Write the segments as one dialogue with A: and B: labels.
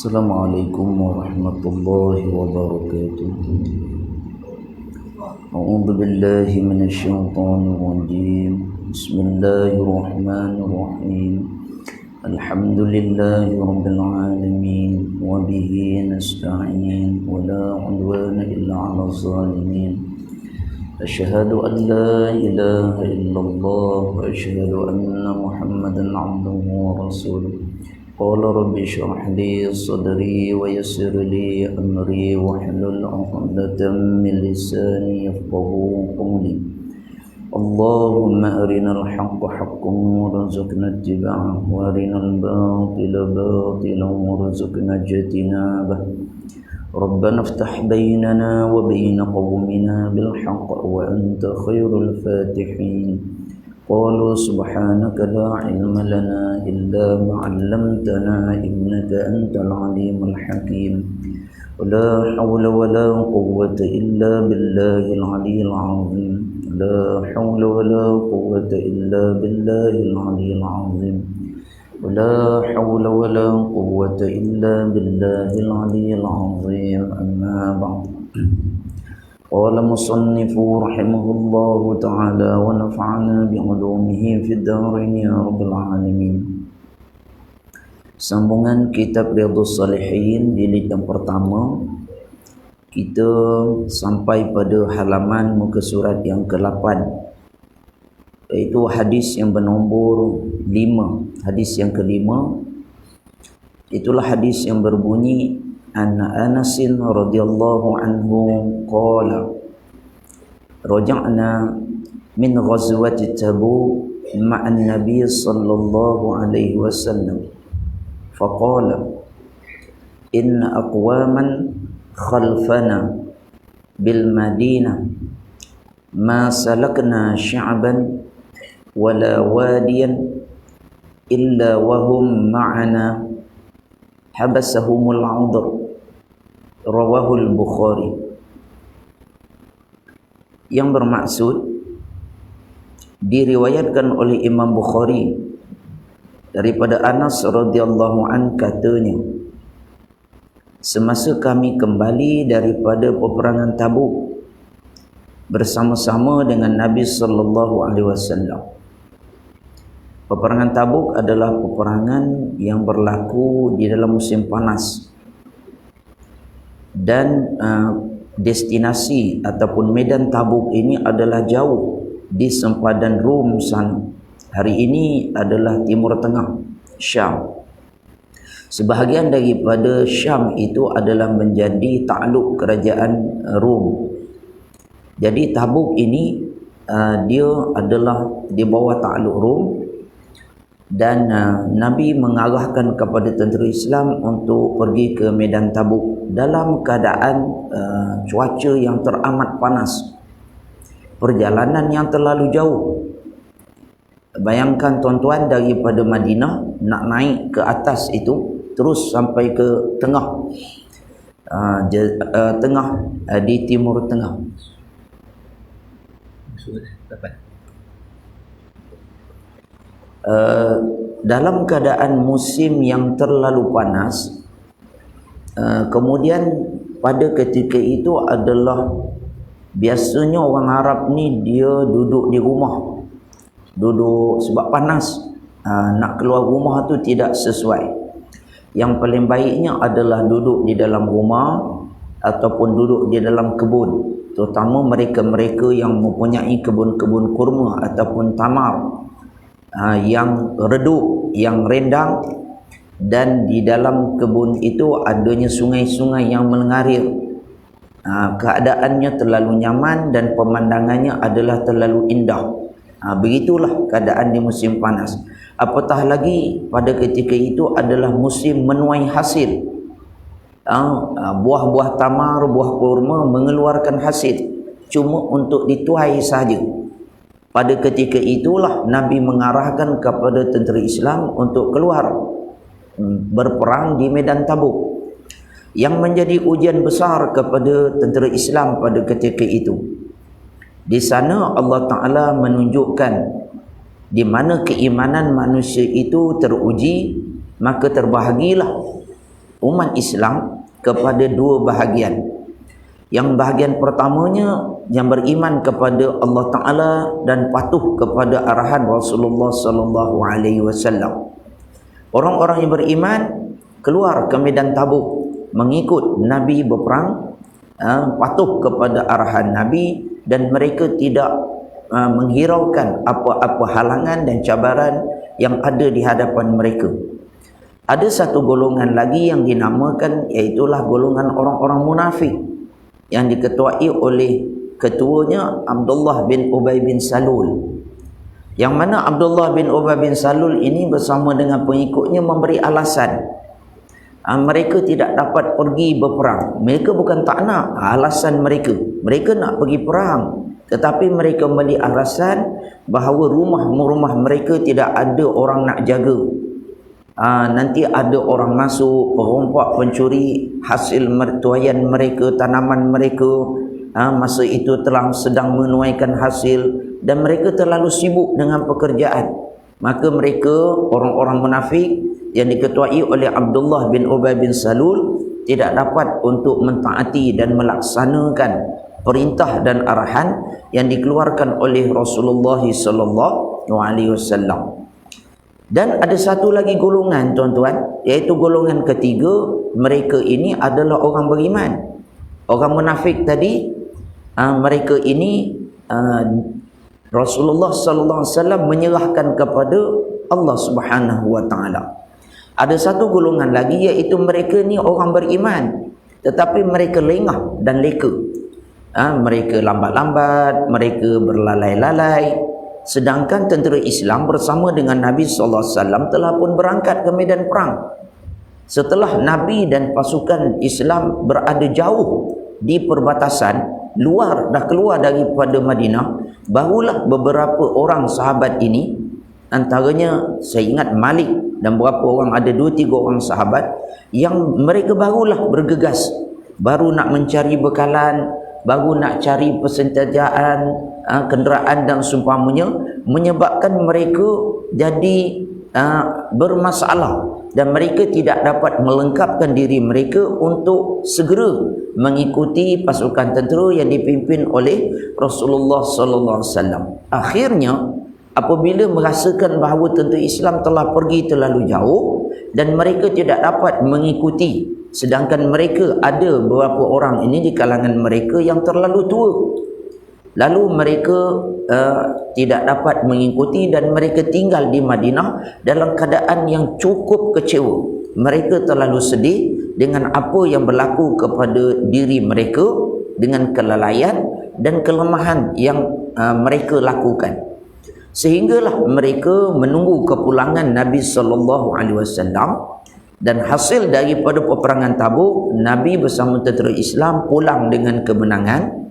A: Assalamualaikum warahmatullahi wabarakatuh. A'udzu billahi minasyaitonir rajim. Bismillahirrahmanirrahim. Alhamdulillahi rabbil alamin wa bihi nasta'in wa la 'udwana illa 'alal zalimin. Asyhadu an la ilaha illallah wa asyhadu anna Muhammadan 'abduhu wa rasuluh. Qala rabbi shrah li sadri wa yassir li amri wahlul 'uqdatam min lisani yafqahu qawli. Allahumma arinal haqqa haqqan warzuqna ittiba'ahu wa arinal batila batilan warzuqna ijtinabah. Rabbana iftah bainana wa baina qawmina bil haqqi wa anta khairul fatihin. Qalu subhanaka la ilma lana illa ma 'allamtana innaka antal alimul hakim. La hawla wa la quwwata illa billahil aliyyil azim. La hawla wa la quwwata illa billahil aliyyil azim. La hawla wa la quwwata illa billahil aliyyil azim. Amma ba'd. Qala musannifu rahimahullahu ta'ala wa nafa'ana bi'ulumihi fid dharain ya rabbal alamin. Sambungan kitab Riyadhus Shalihin jilid yang pertama. Kita sampai pada halaman muka surat yang ke-8, iaitu hadis yang bernombor 5. Hadis yang kelima, itulah hadis yang berbunyi Anna Anasin radhiyallahu anhu qala raja'na min ghazwati Tabuk ma'an Nabi sallallahu alaihi wasallam faqala inna aqwaman khalfana bil Madinah ma salakna sya'ban wala wadiyan illa wahum ma'ana habasahumul 'udhr. Rawahul Bukhari. Yang bermaksud diriwayatkan oleh Imam Bukhari daripada Anas radhiyallahu an katanya, semasa kami kembali daripada peperangan Tabuk bersama-sama dengan Nabi sallallahu alaihi wasallam. Peperangan Tabuk adalah peperangan yang berlaku di dalam musim panas, dan destinasi ataupun medan Tabuk ini adalah jauh di sempadan Rom sana. Hari ini adalah Timur Tengah, Syam. Sebahagian daripada Syam itu adalah menjadi takluk kerajaan Rom. Jadi Tabuk ini dia adalah di bawah takluk Rom, dan Nabi mengarahkan kepada tentera Islam untuk pergi ke medan Tabuk dalam keadaan cuaca yang teramat panas, perjalanan yang terlalu jauh. Bayangkan tuan-tuan, daripada Madinah nak naik ke atas itu terus sampai ke tengah, di Timur Tengah. Dalam keadaan musim yang terlalu panas, kemudian pada ketika itu adalah biasanya orang Arab ni dia duduk di rumah duduk sebab panas, nak keluar rumah tu tidak sesuai. Yang paling baiknya adalah duduk di dalam rumah ataupun duduk di dalam kebun, terutama mereka-mereka yang mempunyai kebun-kebun kurma ataupun tamar yang redup, yang rendang, dan di dalam kebun itu adanya sungai-sungai yang mengalir. Keadaannya terlalu nyaman dan pemandangannya adalah terlalu indah. Begitulah keadaan di musim panas. Apatah lagi pada ketika itu adalah musim menuai hasil. Buah-buah tamar, buah kurma mengeluarkan hasil, cuma untuk dituai sahaja. Pada ketika itulah Nabi mengarahkan kepada tentera Islam untuk keluar berperang di medan Tabuk, yang menjadi ujian besar kepada tentera Islam pada ketika itu. Di sana Allah Ta'ala menunjukkan di mana keimanan manusia itu teruji, maka terbahagilah umat Islam kepada dua bahagian. Yang bahagian pertamanya yang beriman kepada Allah Ta'ala dan patuh kepada arahan Rasulullah sallallahu alaihi wasallam. Orang-orang yang beriman keluar ke medan Tabuk mengikut Nabi berperang, patuh kepada arahan Nabi, dan mereka tidak menghiraukan apa-apa halangan dan cabaran yang ada di hadapan mereka. Ada satu golongan lagi yang dinamakan, iaitulah golongan orang-orang munafik yang diketuai oleh ketuanya Abdullah bin Ubay bin Salul. Yang mana Abdullah bin Ubay bin Salul ini bersama dengan pengikutnya memberi alasan mereka tidak dapat pergi berperang. Mereka bukan tak nak, alasan mereka nak pergi perang, tetapi mereka memberi alasan bahawa rumah-rumah mereka tidak ada orang nak jaga. Nanti ada orang masuk, perompak, pencuri hasil tuaian mereka, tanaman mereka. Masa itu sedang menuaikan hasil dan mereka terlalu sibuk dengan pekerjaan. Maka mereka, orang-orang munafik yang diketuai oleh Abdullah bin Ubay bin Salul, tidak dapat untuk mentaati dan melaksanakan perintah dan arahan yang dikeluarkan oleh Rasulullah sallallahu alaihi wasallam. Dan ada satu lagi golongan, tuan-tuan, iaitu golongan ketiga. Mereka ini adalah orang beriman. Orang munafik tadi, mereka ini Rasulullah sallallahu alaihi wasallam menyerahkan kepada Allah Subhanahu wa taala. Ada satu golongan lagi, iaitu mereka ni orang beriman, tetapi mereka lengah dan leka. Mereka lambat-lambat, mereka berlalai-lalai. Sedangkan tentera Islam bersama dengan Nabi SAW telah pun berangkat ke medan perang. Setelah Nabi dan pasukan Islam berada jauh di perbatasan, dah keluar daripada Madinah, barulah beberapa orang sahabat ini, antaranya saya ingat Malik dan beberapa orang, ada 2-3 orang sahabat, yang mereka barulah bergegas, baru nak mencari bekalan, baru nak cari persenjataan, kenderaan dan seumpamanya, menyebabkan mereka jadi bermasalah dan mereka tidak dapat melengkapkan diri mereka untuk segera mengikuti pasukan tentera yang dipimpin oleh Rasulullah sallallahu alaihi wasallam. Akhirnya apabila merasakan bahawa tentera Islam telah pergi terlalu jauh dan mereka tidak dapat mengikuti, sedangkan mereka ada beberapa orang ini di kalangan mereka yang terlalu tua, lalu mereka tidak dapat mengikuti dan mereka tinggal di Madinah dalam keadaan yang cukup kecewa. Mereka terlalu sedih dengan apa yang berlaku kepada diri mereka, dengan kelalaian dan kelemahan yang mereka lakukan. Sehinggalah mereka menunggu kepulangan Nabi sallallahu alaihi wasallam, dan hasil daripada peperangan Tabuk, Nabi bersama tentera Islam pulang dengan kemenangan.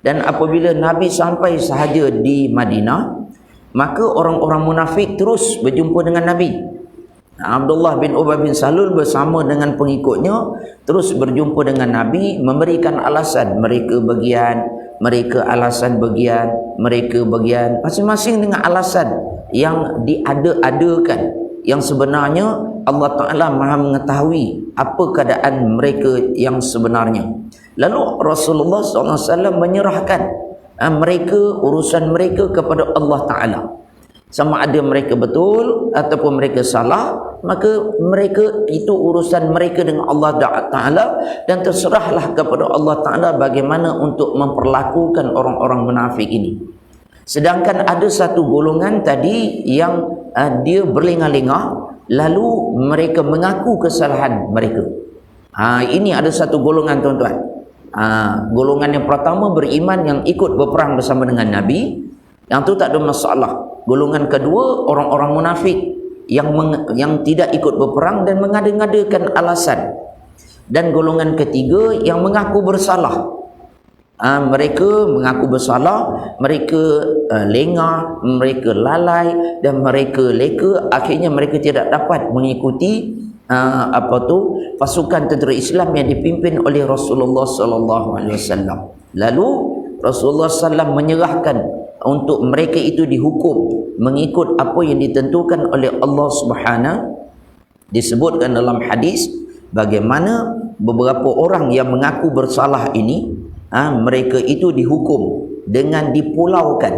A: Dan apabila Nabi sampai sahaja di Madinah, maka orang-orang munafik terus berjumpa dengan Nabi. Abdullah bin Ubay bin Salul bersama dengan pengikutnya terus berjumpa dengan Nabi, memberikan alasan mereka bagian, mereka alasan bagian, mereka bagian, masing-masing dengan alasan yang diada-adakan, yang sebenarnya Allah Ta'ala maha mengetahui apa keadaan mereka yang sebenarnya. Lalu Rasulullah SAW menyerahkan mereka, urusan mereka kepada Allah Ta'ala. Sama ada mereka betul ataupun mereka salah, maka mereka itu urusan mereka dengan Allah Ta'ala, dan terserahlah kepada Allah Ta'ala bagaimana untuk memperlakukan orang-orang munafik ini. Sedangkan ada satu golongan tadi yang dia berlengah-lengah, lalu mereka mengaku kesalahan mereka. Ini ada satu golongan, tuan-tuan. Golongan yang pertama beriman yang ikut berperang bersama dengan Nabi, yang tu tak ada masalah. Golongan kedua orang-orang munafik yang tidak ikut berperang dan mengada-ngadakan alasan. Dan golongan ketiga yang mengaku bersalah. Mereka mengaku bersalah, mereka lengah, mereka lalai dan mereka leka. Akhirnya mereka tidak dapat mengikuti pasukan tentera Islam yang dipimpin oleh Rasulullah sallallahu alaihi wasallam. Lalu Rasulullah sallallahu menyerahkan untuk mereka itu dihukum mengikut apa yang ditentukan oleh Allah Subhanahu. Disebutkan dalam hadis bagaimana beberapa orang yang mengaku bersalah ini, mereka itu dihukum dengan dipulaukan.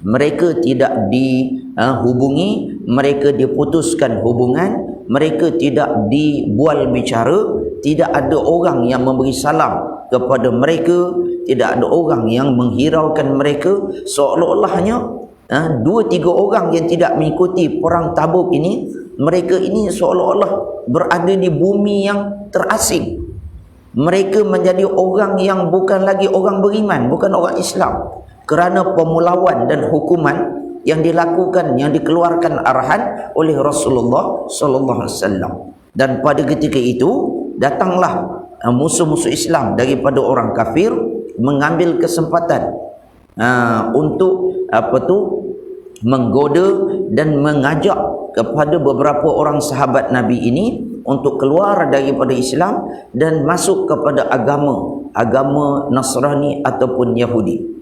A: Mereka tidak dihubungi, mereka diputuskan hubungan, mereka tidak dibual bicara, tidak ada orang yang memberi salam kepada mereka, tidak ada orang yang menghiraukan mereka. Seolah-olahnya 2-3 orang yang tidak mengikuti perang Tabuk ini, mereka ini seolah-olah berada di bumi yang terasing. Mereka menjadi orang yang bukan lagi orang beriman, bukan orang Islam, kerana pemulauan dan hukuman yang dilakukan, yang dikeluarkan arahan oleh Rasulullah sallallahu alaihi wasallam. Dan pada ketika itu datanglah musuh-musuh Islam daripada orang kafir mengambil kesempatan untuk menggoda dan mengajak kepada beberapa orang sahabat Nabi ini untuk keluar daripada Islam dan masuk kepada agama Nasrani ataupun Yahudi.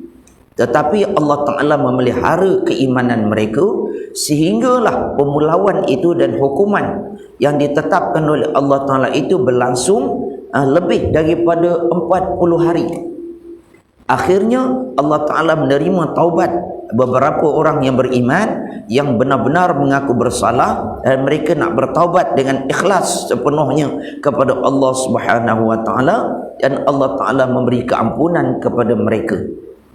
A: Tetapi Allah Ta'ala memelihara keimanan mereka sehinggalah pemulauan itu dan hukuman yang ditetapkan oleh Allah Ta'ala itu berlangsung lebih daripada 40 hari. Akhirnya Allah Ta'ala menerima taubat beberapa orang yang beriman, yang benar-benar mengaku bersalah, dan mereka nak bertaubat dengan ikhlas sepenuhnya kepada Allah Subhanahu wa Ta'ala, dan Allah Ta'ala memberi keampunan kepada mereka.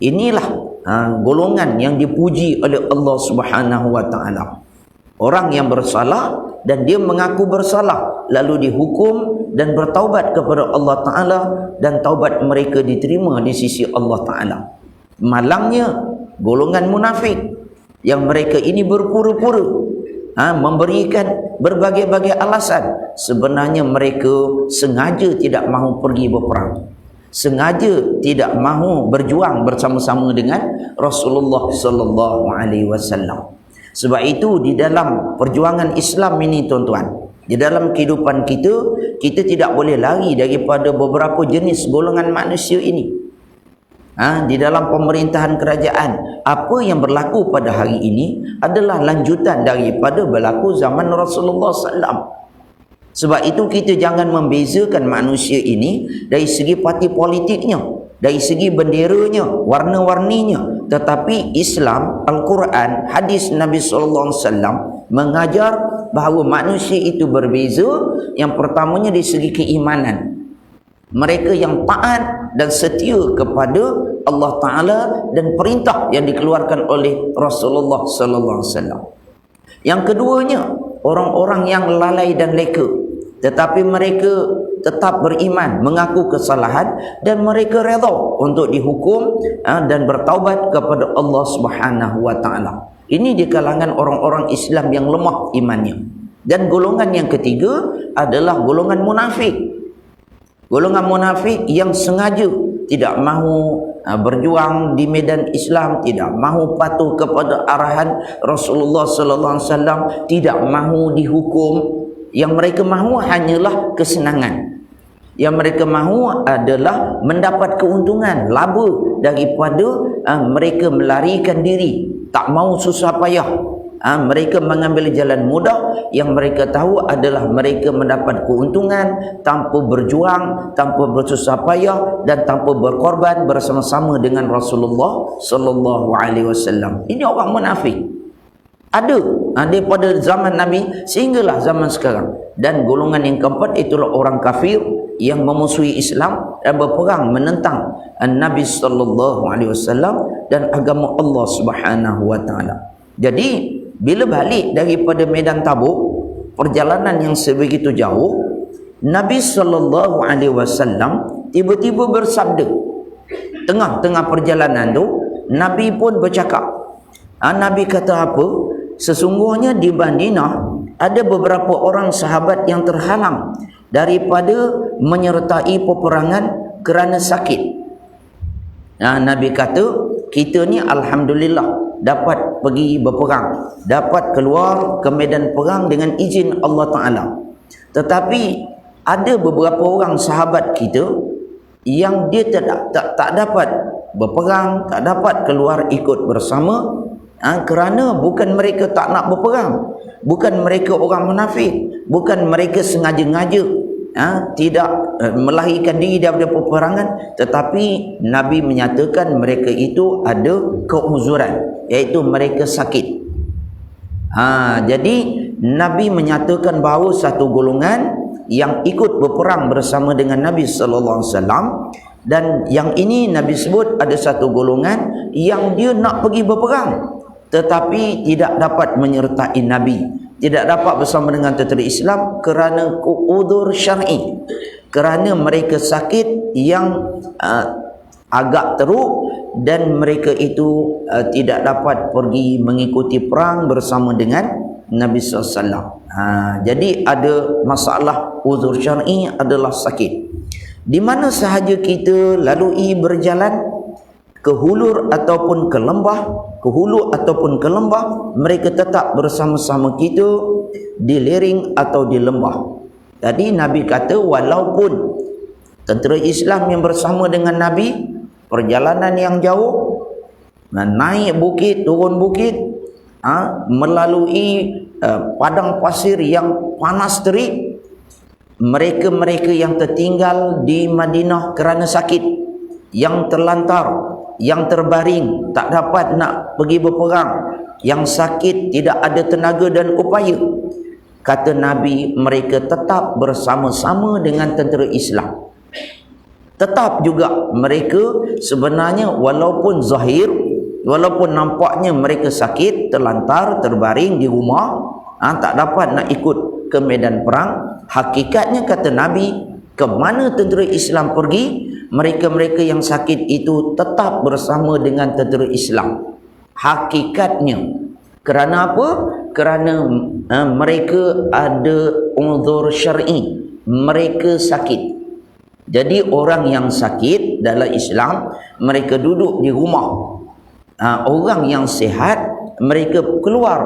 A: Inilah golongan yang dipuji oleh Allah Subhanahu wa Ta'ala. Orang yang bersalah dan dia mengaku bersalah, lalu dihukum dan bertaubat kepada Allah Ta'ala, dan taubat mereka diterima di sisi Allah Ta'ala. Malangnya golongan munafik yang mereka ini berpura-pura memberikan berbagai-bagai alasan. Sebenarnya mereka sengaja tidak mahu pergi berperang, sengaja tidak mahu berjuang bersama-sama dengan Rasulullah sallallahu alaihi wasallam. Sebab itu di dalam perjuangan Islam ini, tuan-tuan, di dalam kehidupan kita, kita tidak boleh lari daripada beberapa jenis golongan manusia ini. Di dalam pemerintahan kerajaan, apa yang berlaku pada hari ini adalah lanjutan daripada berlaku zaman Rasulullah SAW. Sebab itu kita jangan membezakan manusia ini dari segi parti politiknya, dari segi benderanya, warna-warninya. Tetapi Islam, Al-Quran, hadis Nabi SAW mengajar bahawa manusia itu berbeza. Yang pertamanya dari segi keimanan. Mereka yang taat dan setia kepada Allah Ta'ala dan perintah yang dikeluarkan oleh Rasulullah SAW. Yang keduanya, orang-orang yang lalai dan leka, tetapi mereka tetap beriman, mengaku kesalahan, dan mereka redha untuk dihukum dan bertaubat kepada Allah Subhanahu wa Ta'ala. Ini di kalangan orang-orang Islam yang lemah imannya. Dan golongan yang ketiga adalah golongan munafik. Golongan munafik yang sengaja tidak mahu berjuang di medan Islam, tidak mahu patuh kepada arahan Rasulullah sallallahu alaihi wasallam, tidak mahu dihukum. Yang mereka mahu hanyalah kesenangan. Yang mereka mahu adalah mendapat keuntungan, laba daripada mereka melarikan diri, tak mahu susah payah. Mereka mengambil jalan mudah yang mereka tahu adalah mereka mendapat keuntungan tanpa berjuang, tanpa bersusah payah, dan tanpa berkorban bersama-sama dengan Rasulullah sallallahu alaihi wasallam. Ini orang munafik. Ada daripada zaman Nabi sehinggalah zaman sekarang. Dan golongan yang keempat itulah orang kafir yang memusuhi Islam dan berperang menentang Nabi sallallahu alaihi wasallam dan agama Allah Subhanahu wa taala. Jadi bila balik daripada medan Tabuk, perjalanan yang sebegitu jauh, Nabi sallallahu alaihi wasallam tiba-tiba bersabda. Tengah-tengah perjalanan tu Nabi pun bercakap. Nabi kata apa? Sesungguhnya di Madinah ada beberapa orang sahabat yang terhalang daripada menyertai peperangan kerana sakit. Nabi kata, kita ni alhamdulillah dapat pergi berperang, dapat keluar ke medan perang dengan izin Allah Ta'ala. Tetapi ada beberapa orang sahabat kita yang dia tak dapat berperang, tak dapat keluar ikut bersama, kerana bukan mereka tak nak berperang, bukan mereka orang munafik, bukan mereka sengaja-ngaja tidak melarikan diri daripada peperangan, tetapi Nabi menyatakan mereka itu ada keuzuran, iaitu mereka sakit. Jadi Nabi menyatakan bahawa satu golongan yang ikut berperang bersama dengan Nabi sallallahu alaihi wasallam, dan yang ini Nabi sebut ada satu golongan yang dia nak pergi berperang tetapi tidak dapat menyertai Nabi, tidak dapat bersama dengan tentera Islam kerana udzur syar'i, kerana mereka sakit yang agak teruk dan mereka itu tidak dapat pergi mengikuti perang bersama dengan Nabi SAW. Jadi ada masalah udzur syar'i adalah sakit. Di mana sahaja kita lalui berjalan ke hulur ataupun ke lembah, mereka tetap bersama-sama kita di lereng atau di lembah. Jadi Nabi kata walaupun tentera Islam yang bersama dengan Nabi perjalanan yang jauh, naik bukit, turun bukit, melalui padang pasir yang panas terik, mereka-mereka yang tertinggal di Madinah kerana sakit, yang terlantar, yang terbaring, tak dapat nak pergi berperang, yang sakit, tidak ada tenaga dan upaya, kata Nabi, mereka tetap bersama-sama dengan tentera Islam. Tetap juga mereka sebenarnya walaupun zahir, walaupun nampaknya mereka sakit, terlantar, terbaring di rumah, tak dapat nak ikut ke medan perang, hakikatnya kata Nabi, ke mana tentera Islam pergi, mereka-mereka yang sakit itu tetap bersama dengan tentera Islam. Hakikatnya. Kerana apa? Kerana mereka ada uzur syar'i, mereka sakit. Jadi orang yang sakit dalam Islam, mereka duduk di rumah. Orang yang sihat, mereka keluar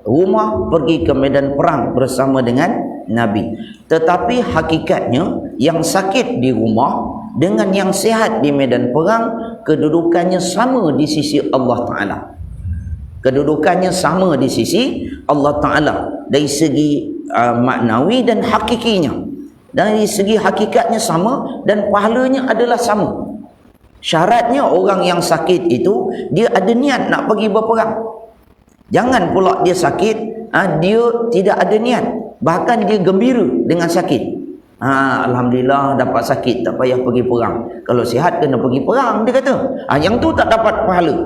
A: rumah pergi ke medan perang bersama dengan Nabi. Tetapi hakikatnya yang sakit di rumah dengan yang sihat di medan perang, kedudukannya sama di sisi Allah Ta'ala. Kedudukannya sama di sisi Allah Ta'ala dari segi maknawi dan hakikinya. Dari segi hakikatnya sama dan pahalanya adalah sama. Syaratnya orang yang sakit itu dia ada niat nak pergi berperang. Jangan pula dia sakit, dia tidak ada niat, bahkan dia gembira dengan sakit. Alhamdulillah dapat sakit, tak payah pergi perang. Kalau sihat kena pergi perang, dia kata. Yang tu tak dapat pahala.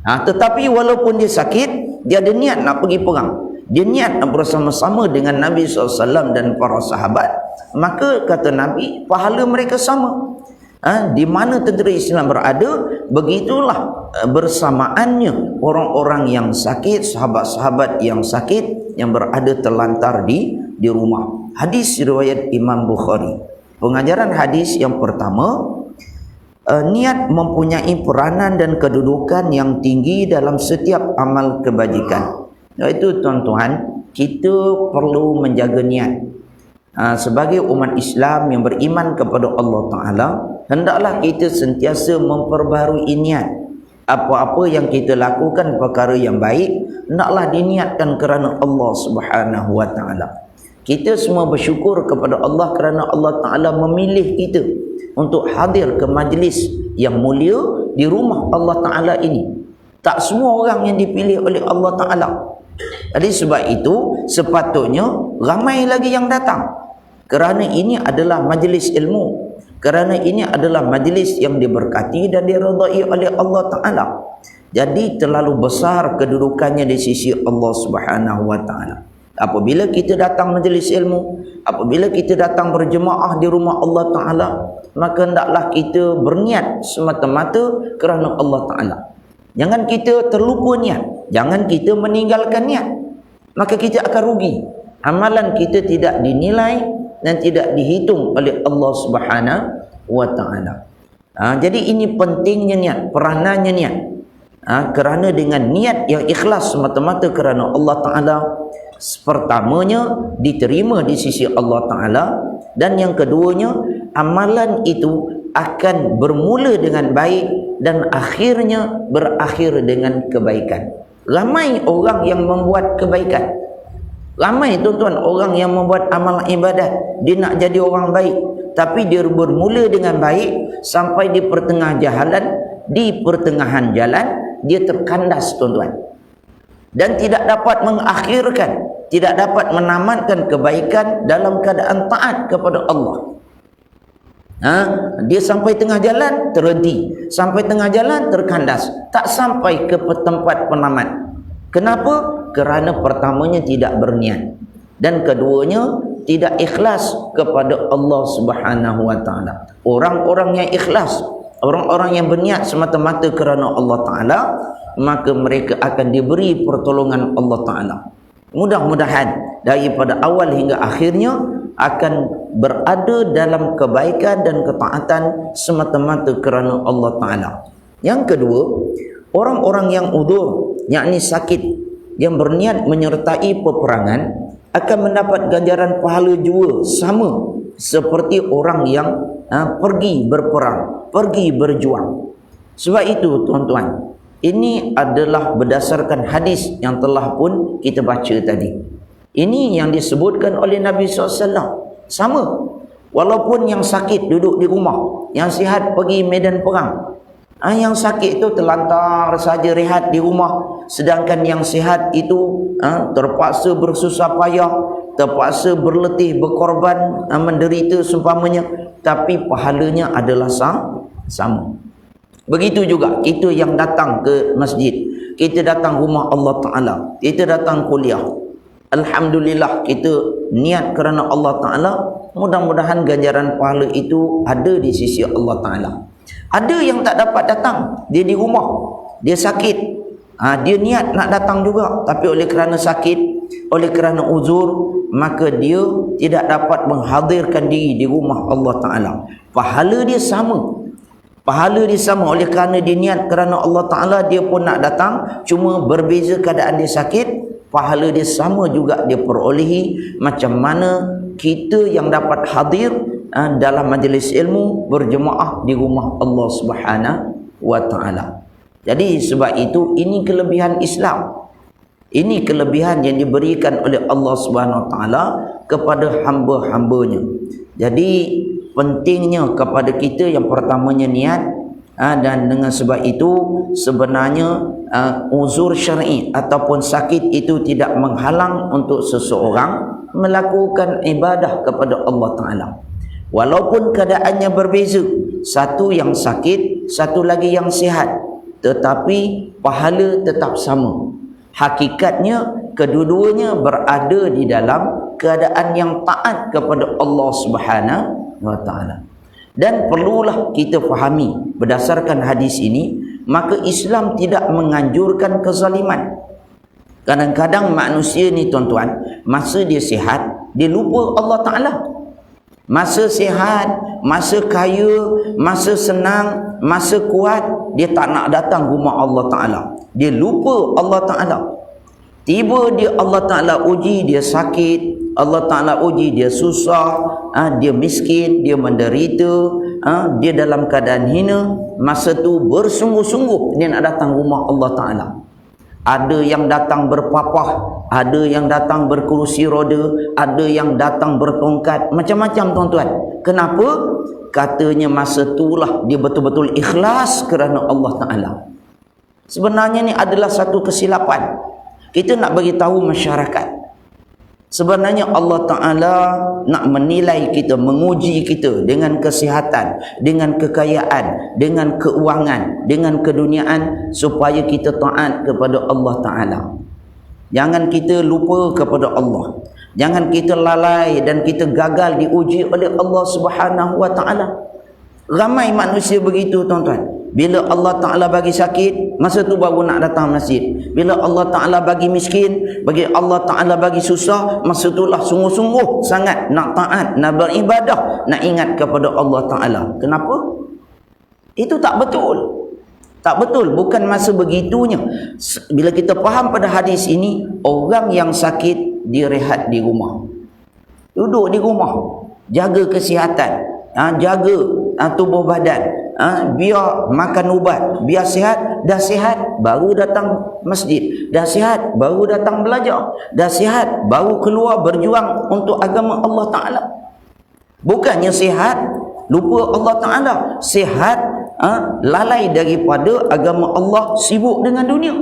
A: Tetapi walaupun dia sakit, dia ada niat nak pergi perang, dia niat nak bersama-sama dengan Nabi SAW dan para sahabat, maka kata Nabi, pahala mereka sama. Di mana tentera Islam berada, begitulah bersamaannya orang-orang yang sakit, sahabat-sahabat yang sakit, yang berada terlantar di rumah. Hadis riwayat Imam Bukhari. Pengajaran hadis yang pertama, niat mempunyai peranan dan kedudukan yang tinggi dalam setiap amal kebajikan. Iaitu tuan-tuan, kita perlu menjaga niat. Sebagai umat Islam yang beriman kepada Allah Ta'ala, hendaklah kita sentiasa memperbarui niat. Apa-apa yang kita lakukan perkara yang baik, hendaklah diniatkan kerana Allah Subhanahu wa Ta'ala. Kita semua bersyukur kepada Allah kerana Allah Ta'ala memilih kita untuk hadir ke majlis yang mulia di rumah Allah Ta'ala ini. Tak semua orang yang dipilih oleh Allah Ta'ala. Jadi sebab itu sepatutnya ramai lagi yang datang. Kerana ini adalah majlis ilmu. Kerana ini adalah majlis yang diberkati dan diridai oleh Allah Ta'ala. Jadi terlalu besar kedudukannya di sisi Allah Subhanahu Wa Ta'ala. Apabila kita datang majlis ilmu, apabila kita datang berjemaah di rumah Allah Ta'ala, maka hendaklah kita berniat semata-mata kerana Allah Ta'ala. Jangan kita terlupa niat, jangan kita meninggalkan niat, maka kita akan rugi. Amalan kita tidak dinilai dan tidak dihitung oleh Allah Subhanahu Wa Ta'ala. Jadi ini pentingnya niat, peranannya niat. Kerana dengan niat yang ikhlas semata-mata kerana Allah Ta'ala, pertamanya diterima di sisi Allah Ta'ala, dan yang keduanya amalan itu akan bermula dengan baik dan akhirnya berakhir dengan kebaikan. Ramai orang yang membuat kebaikan, ramai tuan-tuan orang yang membuat amal ibadat, dia nak jadi orang baik, tapi dia bermula dengan baik sampai di pertengahan jalan dia terkandas tuan-tuan, dan tidak dapat mengakhirkan, tidak dapat menamatkan kebaikan dalam keadaan taat kepada Allah. Dia sampai tengah jalan terhenti, sampai tengah jalan terkandas, tak sampai ke tempat penamat. Kenapa? Kerana pertamanya tidak berniat, dan keduanya tidak ikhlas kepada Allah Subhanahu Wa Ta'ala. Orang-orang yang ikhlas, orang-orang yang berniat semata-mata kerana Allah Ta'ala, maka mereka akan diberi pertolongan Allah Ta'ala. Mudah-mudahan daripada awal hingga akhirnya akan berada dalam kebaikan dan ketaatan semata-mata kerana Allah Ta'ala. Yang kedua, orang-orang yang udzur, yakni sakit, yang berniat menyertai peperangan akan mendapat ganjaran pahala jua sama seperti orang yang pergi berperang, pergi berjuang. Sebab itu tuan-tuan, ini adalah berdasarkan hadis yang telah pun kita baca tadi. Ini yang disebutkan oleh Nabi SAW. Sama. Walaupun yang sakit duduk di rumah, yang sihat pergi medan perang. Yang sakit itu terlantar saja rehat di rumah. Sedangkan yang sihat itu terpaksa bersusah payah, terpaksa berletih, berkorban, menderita seumpamanya. Tapi pahalanya adalah sama. Begitu juga kita yang datang ke masjid, kita datang rumah Allah Ta'ala, kita datang kuliah. Alhamdulillah kita niat kerana Allah Ta'ala, mudah-mudahan ganjaran pahala itu ada di sisi Allah Ta'ala. Ada yang tak dapat datang, dia di rumah, dia sakit, dia niat nak datang juga, tapi oleh kerana sakit, oleh kerana uzur, maka dia tidak dapat menghadirkan diri di rumah Allah Ta'ala. Pahala dia sama. Pahala dia sama, oleh kerana dia niat kerana Allah Ta'ala, dia pun nak datang, cuma berbeza keadaan dia sakit, pahala dia sama juga dia perolehi macam mana kita yang dapat hadir dalam majlis ilmu berjemaah di rumah Allah Subhanahu Wa Ta'ala. Jadi sebab itu ini kelebihan Islam. Ini kelebihan yang diberikan oleh Allah Subhanahu Wa Ta'ala kepada hamba-hambanya. Jadi pentingnya kepada kita yang pertamanya niat, dan dengan sebab itu sebenarnya uzur syar'i ataupun sakit itu tidak menghalang untuk seseorang melakukan ibadah kepada Allah Ta'ala. Walaupun keadaannya berbeza, satu yang sakit, satu lagi yang sihat, tetapi pahala tetap sama. Hakikatnya kedua-duanya berada di dalam keadaan yang taat kepada Allah Subhanahu Wa Ta'ala. Dan perlulah kita fahami berdasarkan hadis ini, maka Islam tidak menganjurkan kezaliman. Kadang-kadang manusia ni tuan-tuan, masa dia sihat, dia lupa Allah Ta'ala. Masa sihat, masa kaya, masa senang, masa kuat, dia tak nak datang rumah Allah Ta'ala. Dia lupa Allah Ta'ala. Tiba dia Allah Ta'ala uji, dia sakit, Allah Ta'ala uji, dia susah, dia miskin, dia menderita, dia dalam keadaan hina. Masa tu bersungguh-sungguh dia nak datang rumah Allah Ta'ala. Ada yang datang berpapah, ada yang datang berkerusi roda, ada yang datang bertongkat, macam-macam tuan-tuan. Kenapa? Katanya masa itulah dia betul-betul ikhlas kerana Allah Ta'ala. Sebenarnya ni adalah satu kesilapan. Kita nak bagi tahu masyarakat, sebenarnya Allah Ta'ala nak menilai kita, menguji kita dengan kesihatan, dengan kekayaan, dengan keuangan, dengan keduniaan, supaya kita taat kepada Allah Ta'ala. Jangan kita lupa kepada Allah. Jangan kita lalai dan kita gagal diuji oleh Allah Subhanahu Wa Ta'ala. Ramai manusia begitu, tuan-tuan. Bila Allah Ta'ala bagi sakit, masa tu baru nak datang masjid. Bila Allah Ta'ala bagi miskin, bagi Allah Ta'ala bagi susah, masa itulah sungguh-sungguh sangat nak taat, nak beribadah, nak ingat kepada Allah Ta'ala. Kenapa? Itu tak betul. Tak betul. Bukan masa begitunya. Bila kita faham pada hadis ini, orang yang sakit, dia rehat di rumah. Duduk di rumah. Jaga kesihatan. Jaga tubuh badan. Biar makan ubat, biar sihat. Dah sihat baru datang masjid, dah sihat baru datang belajar, dah sihat baru keluar berjuang untuk agama Allah Ta'ala. Bukannya sihat lupa Allah Ta'ala, sihat lalai daripada agama Allah, sibuk dengan dunia.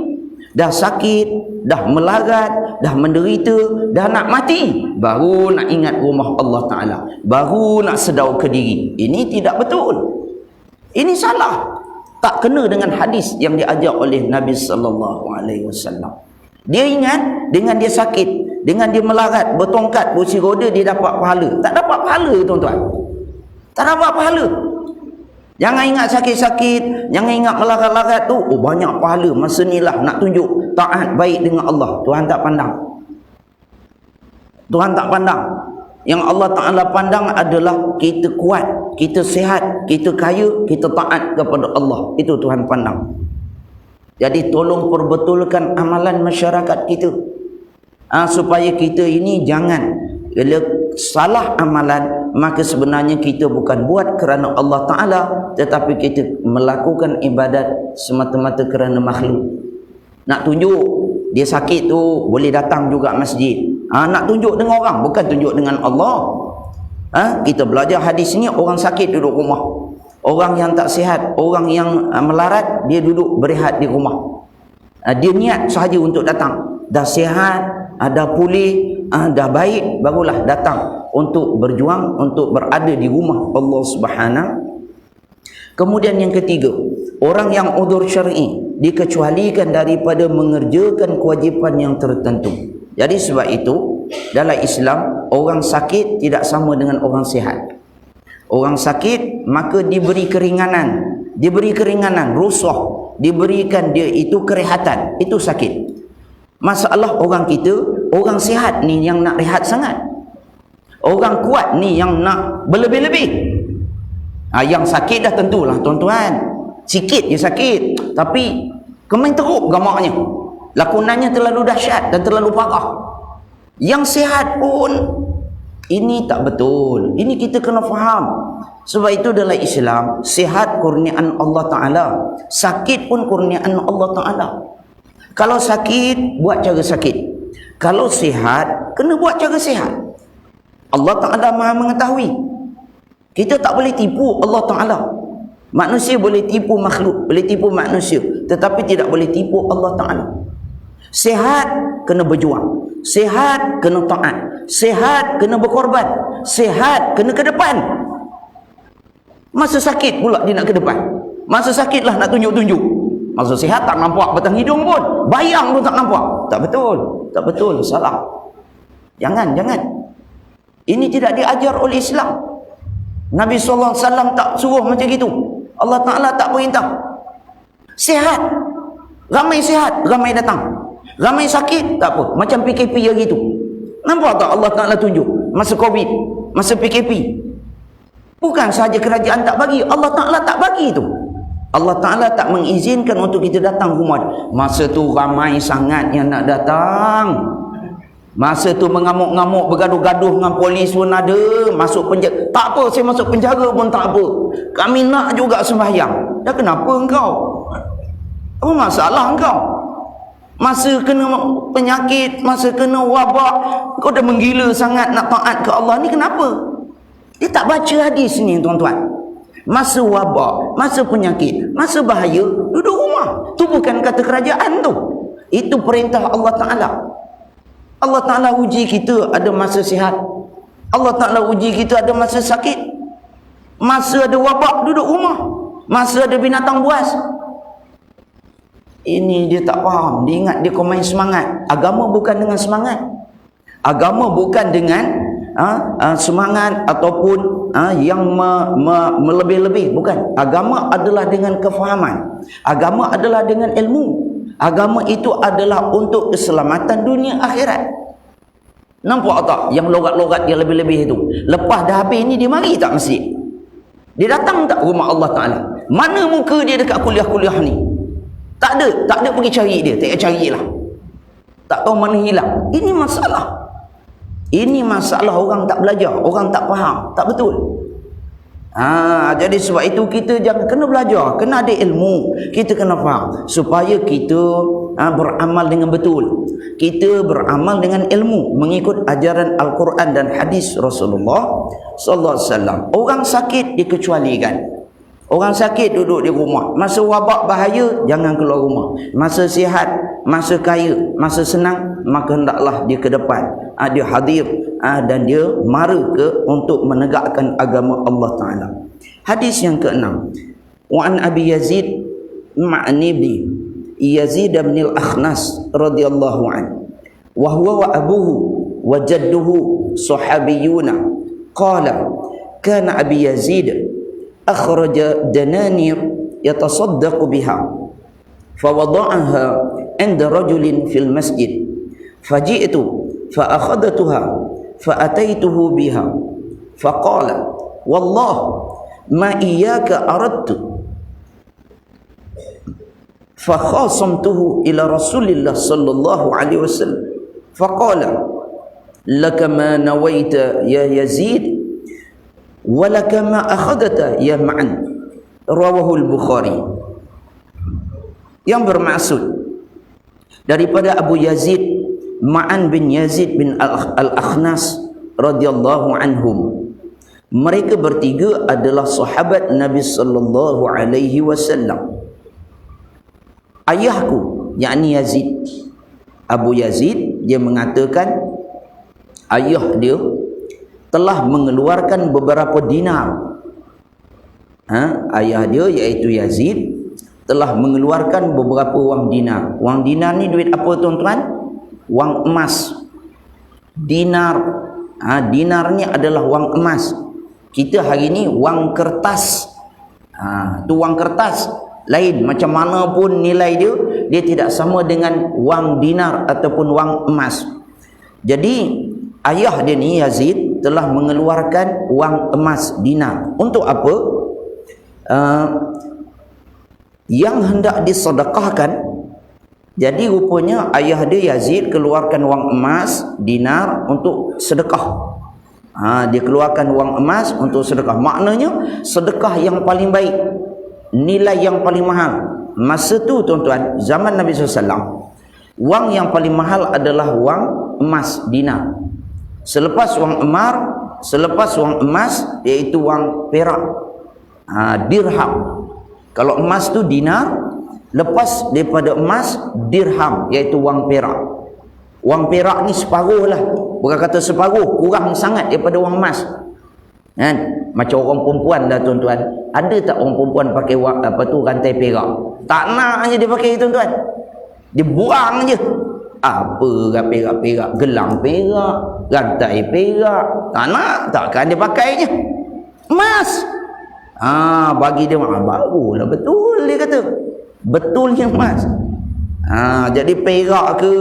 A: Dah sakit, dah melarat, dah menderita, dah nak mati, baru nak ingat rumah Allah Ta'ala, baru nak sedau ke diri. Ini tidak betul. Ini salah. Tak kena dengan hadis yang diajar oleh Nabi sallallahu alaihi wasallam. Dia ingat dengan dia sakit, dengan dia melarat, bertongkat, kursi roda, dia dapat pahala. Tak dapat pahala, tuan-tuan. Tak dapat pahala. Jangan ingat sakit-sakit, jangan ingat melarat-larat tu, oh banyak pahala. Masa ni lah nak tunjuk taat baik dengan Allah. Tuhan tak pandang. Tuhan tak pandang. Yang Allah Ta'ala pandang adalah kita kuat, kita sihat, kita kaya, kita taat kepada Allah. Itu Tuhan pandang. Jadi tolong perbetulkan amalan masyarakat kita, supaya kita ini jangan, bila salah amalan, maka sebenarnya kita bukan buat kerana Allah Ta'ala, tetapi kita melakukan ibadat semata-mata kerana makhluk. Nak tunjuk dia sakit tu, boleh datang juga masjid. Nak tunjuk dengan orang, bukan tunjuk dengan Allah. Kita belajar hadis ni, orang sakit duduk rumah, orang yang tak sihat, orang yang melarat, dia duduk berehat di rumah. Dia niat sahaja untuk datang. Dah sihat, dah pulih, dah baik, barulah datang untuk berjuang, untuk berada di rumah Allah Subhanahu. Kemudian yang ketiga, orang yang udzur syar'i dikecualikan daripada mengerjakan kewajipan yang tertentu. Jadi sebab itu, dalam Islam, orang sakit tidak sama dengan orang sihat. Orang sakit, maka diberi keringanan, rusuh, diberikan dia itu kerehatan. Itu sakit. Masalah orang kita, orang sihat ni yang nak rehat sangat. Orang kuat ni yang nak berlebih-lebih. Yang sakit dah tentulah, tuan-tuan. Sikit je sakit, tapi kemain teruk gamaknya. Lakonannya terlalu dahsyat dan terlalu parah. Yang sihat pun, ini tak betul. Ini kita kena faham. Sebab itu dalam Islam, sihat kurniaan Allah Ta'ala, sakit pun kurniaan Allah Ta'ala. Kalau sakit, buat cara sakit. Kalau sihat, kena buat cara sihat. Allah Ta'ala Maha mengetahui. Kita tak boleh tipu Allah Ta'ala. Manusia boleh tipu makhluk, boleh tipu manusia, tetapi tidak boleh tipu Allah Ta'ala. Sihat kena berjuang, sihat kena taat, sihat kena berkorban, sihat kena ke depan. Masa sakit pula dia nak ke depan. Masa sakitlah nak tunjuk-tunjuk. Masa sihat tak nampak batang hidung pun, bayang pun tak nampak. Tak betul, tak betul, salah. Jangan. Ini tidak diajar oleh Islam. Nabi SAW tak suruh macam itu. Allah Ta'ala tak perintah. Sihat, ramai sihat, ramai datang. Ramai sakit, tak apa. Macam PKP hari tu. Nampak tak Allah Ta'ala tunjuk? Masa COVID, masa PKP. Bukan sahaja kerajaan tak bagi, Allah Ta'ala tak bagi tu. Allah Ta'ala tak mengizinkan untuk kita datang rumah. Masa tu ramai sangat yang nak datang. Masa tu mengamuk-ngamuk, bergaduh-gaduh dengan polis pun ada. Masuk penjara. Tak apa, saya masuk penjara pun tak apa. Kami nak juga sembahyang. Dah kenapa engkau? Apa masalah engkau? Masa kena penyakit, masa kena wabak, kau dah menggila sangat nak taat ke Allah ni, kenapa? Dia tak baca hadis ni, tuan-tuan. Masa wabak, masa penyakit, masa bahaya, duduk rumah. Tu bukan kata kerajaan tu. Itu perintah Allah Ta'ala. Allah Ta'ala uji kita ada masa sihat. Allah Ta'ala uji kita ada masa sakit. Masa ada wabak duduk rumah. Masa ada binatang buas. Ini dia tak faham. Dia ingat dia kau main semangat. Agama bukan dengan semangat. Agama bukan dengan semangat ataupun yang melebih-lebih. Bukan. Agama adalah dengan kefahaman. Agama adalah dengan ilmu. Agama itu adalah untuk keselamatan dunia akhirat. Nampak tak yang logat-logat yang lebih-lebih itu? Lepas dah habis ni dia mari tak masjid? Dia datang tak rumah Allah Ta'ala? Mana muka dia dekat kuliah-kuliah ni? Tak ada pergi cari dia. Tak carilah. Tak tahu mana hilang. Ini masalah. Ini masalah orang tak belajar, orang tak faham, tak betul. Jadi sebab itu kita jangan kena belajar, kena ada ilmu, kita kena faham supaya kita beramal dengan betul. Kita beramal dengan ilmu mengikut ajaran Al-Quran dan hadis Rasulullah sallallahu alaihi wasallam. Orang sakit dikecualikan. Orang sakit duduk di rumah. Masa wabak bahaya jangan keluar rumah. Masa sihat, masa kaya, masa senang, maka hendaklah dia ke depan. Dia hadir dan dia mara ke untuk menegakkan agama Allah Ta'ala. Hadis yang ke-6. Wa an Abi Yazid Ma'nibi Yazid bin al-Akhnas radhiyallahu an. Wa huwa wa abuhu wa jadduhu sahabiyuna. Qala kana Abi Yazid akhraja dananir yatasaddaqu biha fawada'aha 'inda rajulin fil masjid faji'tu فأخذتها فأتيته بها فقال والله ما إياك أردت فخاصمته إلى رسول الله صلى الله عليه وسلم فقال لك ما نويت يا يزيد ولك ما أخذت يا معن رواه البخاري. Yang bermaksud daripada Abu Yazid Ma'an bin Yazid bin Al-Akhnas radhiyallahu anhum. Mereka bertiga adalah sahabat Nabi sallallahu alaihi wasallam. Ayahku, yakni Yazid, Abu Yazid, dia mengatakan ayah dia telah mengeluarkan beberapa dinar. Ayah dia iaitu Yazid telah mengeluarkan beberapa wang dinar. Wang dinar ni duit apa tuan-tuan? Wang emas. Dinar. Dinar ni adalah wang emas. Kita hari ni wang kertas. Tu wang kertas lain, macam mana pun nilai dia tidak sama dengan wang dinar ataupun wang emas. Jadi ayah dia ni Yazid telah mengeluarkan wang emas dinar. Untuk apa? Yang hendak disedekahkan. Jadi rupanya ayah dia Yazid keluarkan wang emas dinar untuk sedekah. Dia keluarkan wang emas untuk sedekah. Maknanya sedekah yang paling baik, nilai yang paling mahal. Masa tu tuan-tuan, zaman Nabi SAW, wang yang paling mahal adalah wang emas dinar. Selepas wang emas iaitu wang perak, dirham. Kalau emas tu dinar, lepas daripada emas dirham iaitu wang perak. Wang perak ni separuh lah, bukan kata separuh, kurang sangat daripada wang emas. Kan? Macam orang perempuan dah tuan-tuan. Ada tak orang perempuan pakai rantai perak? Tak nak je dia pakai tuan-tuan. Dia buang je. Apa perak-perak, gelang perak, rantai perak. Tak nak, takkan dia pakai je. Emas. Bagi dia barulah betul dia kata. Betulnya emas. Jadi perak ke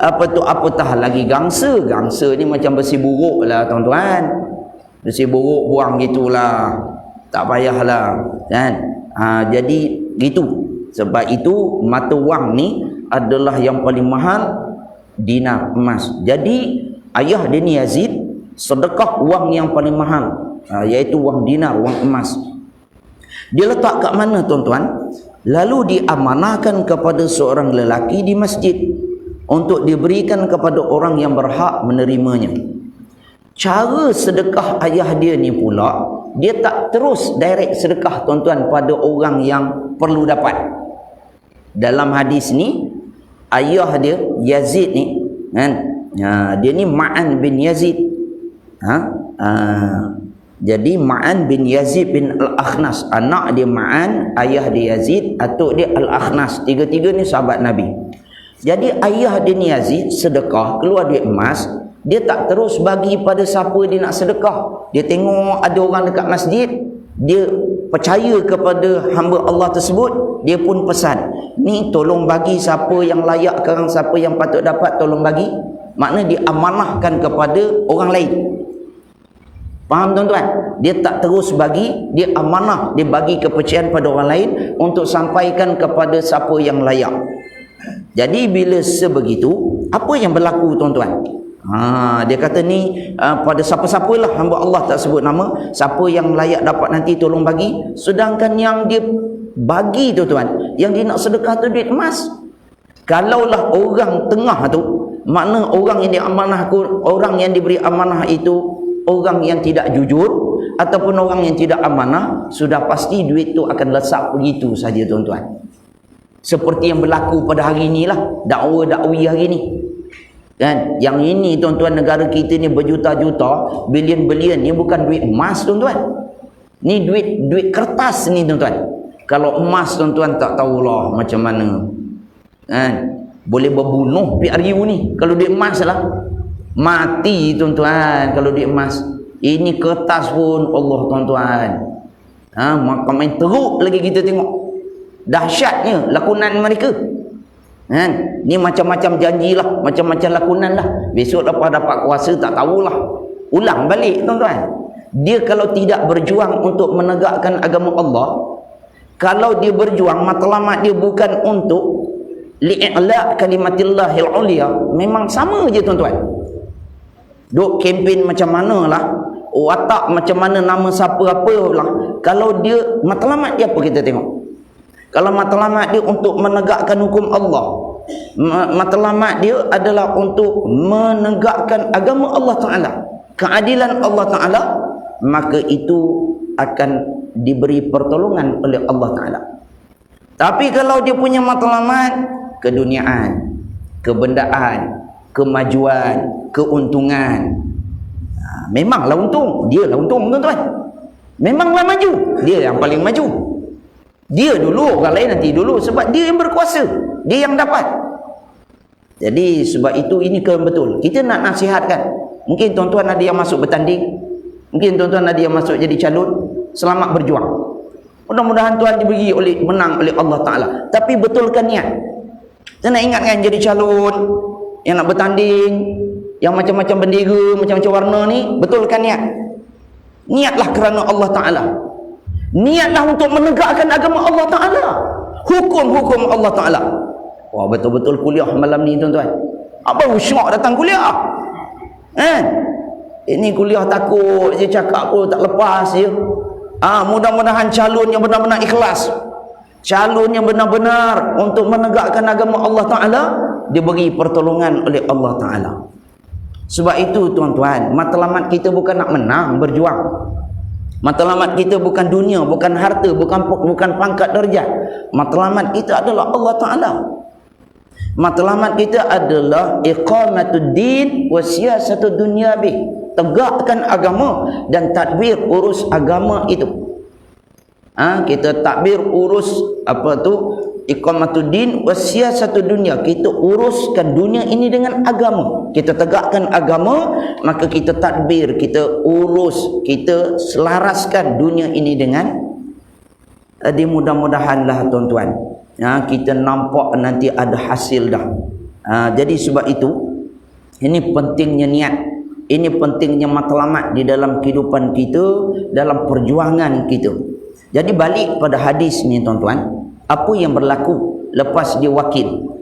A: apatah lagi gangsa ni macam besi buruk lah tuan-tuan. Besi buruk buang gitulah, tak payahlah kan. Jadi gitu. Sebab itu mata wang ni adalah yang paling mahal, dinar, emas. Jadi ayah dia ni Yazid sedekah wang yang paling mahal, iaitu wang dinar, wang emas. Dia letak kat mana tuan-tuan? Lalu diamanahkan kepada seorang lelaki di masjid untuk diberikan kepada orang yang berhak menerimanya. Cara sedekah ayah dia ni pula, dia tak terus direct sedekah tuan-tuan pada orang yang perlu dapat. Dalam hadis ni ayah dia Yazid ni kan, dia ni Ma'an bin Yazid. Jadi Ma'an bin Yazid bin Al-Akhnas, anak dia Ma'an, ayah dia Yazid, atuk dia Al-Akhnas. Tiga-tiga ni sahabat Nabi. Jadi ayah dia ni Yazid sedekah, keluar duit emas, dia tak terus bagi pada siapa dia nak sedekah. Dia tengok ada orang dekat masjid, dia percaya kepada hamba Allah tersebut, dia pun pesan, ni tolong bagi siapa yang layak sekarang, siapa yang patut dapat, tolong bagi. Makna dia amanahkan kepada orang lain. Faham tuan-tuan? Dia tak terus bagi, dia amanah, dia bagi kepercayaan pada orang lain untuk sampaikan kepada siapa yang layak. Jadi bila sebegitu, apa yang berlaku tuan-tuan? Dia kata ni pada siapa-siapalah, hamba Allah tak sebut nama, siapa yang layak dapat nanti tolong bagi. Sedangkan yang dia bagi tuan-tuan, yang dia nak sedekah tu duit emas. Kalaulah orang tengah tu, makna orang yang diamanahkan, orang yang diberi amanah itu orang yang tidak jujur ataupun orang yang tidak amanah, sudah pasti duit tu akan lesap begitu saja tuan-tuan. Seperti yang berlaku pada hari inilah, dakwa-dakwi hari ni kan. Yang ini tuan-tuan, negara kita ni berjuta-juta, bilion-bilion, ni bukan duit emas tuan-tuan, ni duit kertas ni tuan-tuan. Kalau emas tuan-tuan tak tahulah macam mana kan, boleh berbunuh PRU ni. Kalau duit emas lah mati tuan-tuan. Kalau duit emas, ini kertas pun Allah tuan-tuan, maka main teruk lagi kita tengok dahsyatnya lakonan mereka kan. Ni macam-macam janjilah, macam-macam lakonan lah. Besok lepas dapat kuasa tak tahulah, ulang balik tuan-tuan. Dia kalau tidak berjuang untuk menegakkan agama Allah, kalau dia berjuang, matlamat dia bukan untuk li'la kalimatillahil ulia, memang sama je tuan-tuan. Duk kempen macam mana lah, watak macam mana, nama siapa apa lah, kalau dia matlamat dia apa kita tengok. Kalau matlamat dia untuk menegakkan hukum Allah, matlamat dia adalah untuk menegakkan agama Allah Ta'ala, keadilan Allah Ta'ala, maka itu akan diberi pertolongan oleh Allah Ta'ala. Tapi kalau dia punya matlamat keduniaan, kebendaan, kemajuan, keuntungan, memanglah untung, dia lah untung tuan-tuan, memanglah maju, dia yang paling maju, dia dulu, orang lain nanti dulu, sebab dia yang berkuasa, dia yang dapat. Jadi sebab itu ini kena betul kita nak nasihatkan. Mungkin tuan-tuan ada yang masuk bertanding, mungkin tuan-tuan ada yang masuk jadi calon, selamat berjuang, mudah-mudahan tuan diberi menang oleh Allah Ta'ala. Tapi betulkan niat. Saya nak ingatkan, jadi calon yang nak bertanding, yang macam-macam bendera, macam-macam warna ni, betulkan niat. Niatlah kerana Allah Ta'ala. Niatlah untuk menegakkan agama Allah Ta'ala, hukum-hukum Allah Ta'ala. Wah, betul-betul kuliah malam ni tuan-tuan. Apa syok datang kuliah kan? Ini kuliah takut je, cakap pun tak lepas je. Mudah-mudahan calon yang benar-benar ikhlas, calon yang benar-benar untuk menegakkan agama Allah Ta'ala, diberi pertolongan oleh Allah Ta'ala. Sebab itu tuan-tuan, matlamat kita bukan nak menang berjuang. Matlamat kita bukan dunia, bukan harta, bukan pangkat darjat. Matlamat kita adalah Allah Ta'ala. Matlamat kita adalah iqamatud din wa siyasatud dunya bih, tegakkan agama dan tadbir urus agama itu. Kita tadbir urus apa tu, iqamatuddin wasiyasatud dunya, kita uruskan dunia ini dengan agama, kita tegakkan agama, maka kita tadbir, kita urus, kita selaraskan dunia ini dengan mudah-mudahanlah tuan-tuan, kita nampak nanti ada hasil dah. Jadi sebab itu ini pentingnya niat, ini pentingnya matlamat di dalam kehidupan kita, dalam perjuangan kita. Jadi balik pada hadis ni tuan-tuan, apa yang berlaku lepas dia wakil.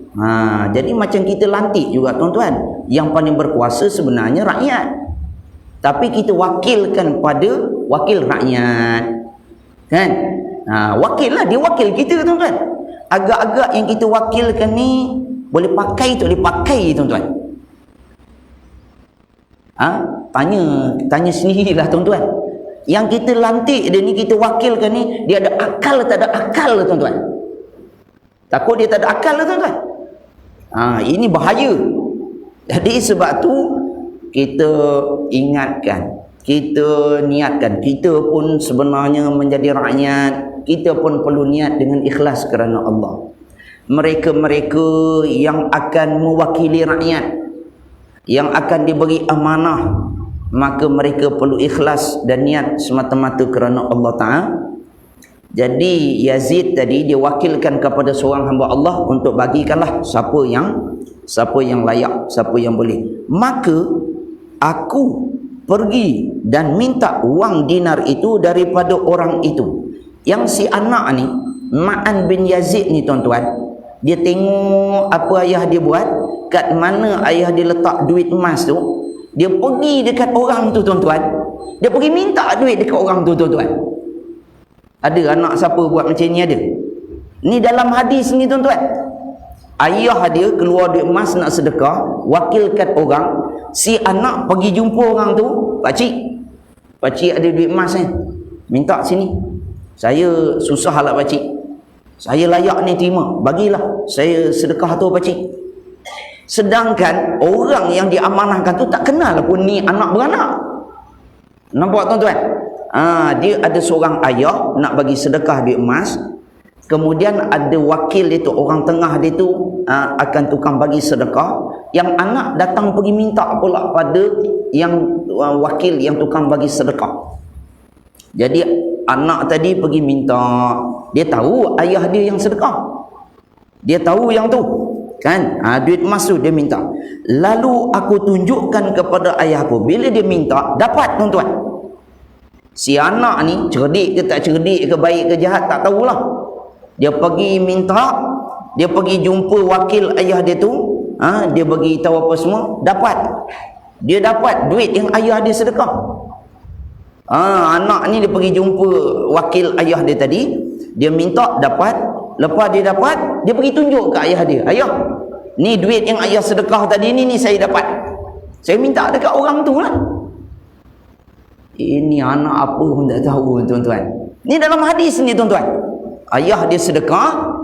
A: Jadi macam kita lantik juga tuan-tuan, yang paling berkuasa sebenarnya rakyat, tapi kita wakilkan pada wakil rakyat kan. Wakil lah, dia wakil kita tuan-tuan. Agak-agak yang kita wakilkan ni boleh pakai tak boleh pakai tuan-tuan. Tanya sendirilah tuan-tuan. Yang kita lantik dia ni, kita wakilkan ni, dia ada akal tak ada akal tuan-tuan? Takut dia tak ada akal lah tuan-tuan. Ini bahaya. Jadi sebab tu kita ingatkan, kita niatkan, kita pun sebenarnya menjadi rakyat, kita pun perlu niat dengan ikhlas kerana Allah. Mereka-mereka yang akan mewakili rakyat, yang akan diberi amanah, maka mereka perlu ikhlas dan niat semata-mata kerana Allah Ta'ala. Jadi Yazid tadi dia wakilkan kepada seorang hamba Allah untuk bagikanlah siapa yang layak, siapa yang boleh. Maka aku pergi dan minta wang dinar itu daripada orang itu. Yang si anak ni, Ma'an bin Yazid ni tuan-tuan, dia tengok apa ayah dia buat, kat mana ayah dia letak duit emas tu, dia pergi dekat orang tu tuan-tuan. Dia pergi minta duit dekat orang tu tuan-tuan. Ada anak siapa buat macam ni ada? Ni dalam hadis ni tuan-tuan. Ayah dia keluar duit emas nak sedekah, wakilkan orang. Si anak pergi jumpa orang tu, pakcik ada duit emas ni, minta sini. Saya susah lah pakcik, saya layak ni terima, bagilah saya sedekah tu pakcik. Sedangkan orang yang diamanahkan tu tak kenal pun ni anak beranak. Nampak tuan-tuan? Dia ada seorang ayah nak bagi sedekah duit emas, kemudian ada wakil dia tu, orang tengah dia tu akan tukang bagi sedekah. Yang anak datang pergi minta pula pada yang wakil yang tukang bagi sedekah. Jadi anak tadi pergi minta, dia tahu ayah dia yang sedekah, dia tahu yang tu kan, duit emas tu dia minta. Lalu aku tunjukkan kepada ayah aku, bila dia minta dapat tuan-tuan. Si anak ni cerdik ke tak cerdik ke, baik ke jahat tak tahulah. Dia pergi minta, dia pergi jumpa wakil ayah dia tu, dia bagi tahu apa semua, dapat. Dia dapat duit yang ayah dia sedekah. Anak ni dia pergi jumpa wakil ayah dia tadi, dia minta dapat. Lepas dia dapat, dia pergi tunjuk ke ayah dia, ayah, ni duit yang ayah sedekah tadi ni saya dapat, saya minta dekat orang tu lah. Ini anak apa pun tak tahu tuan-tuan. Ni dalam hadis ni tuan-tuan. Ayah dia sedekah,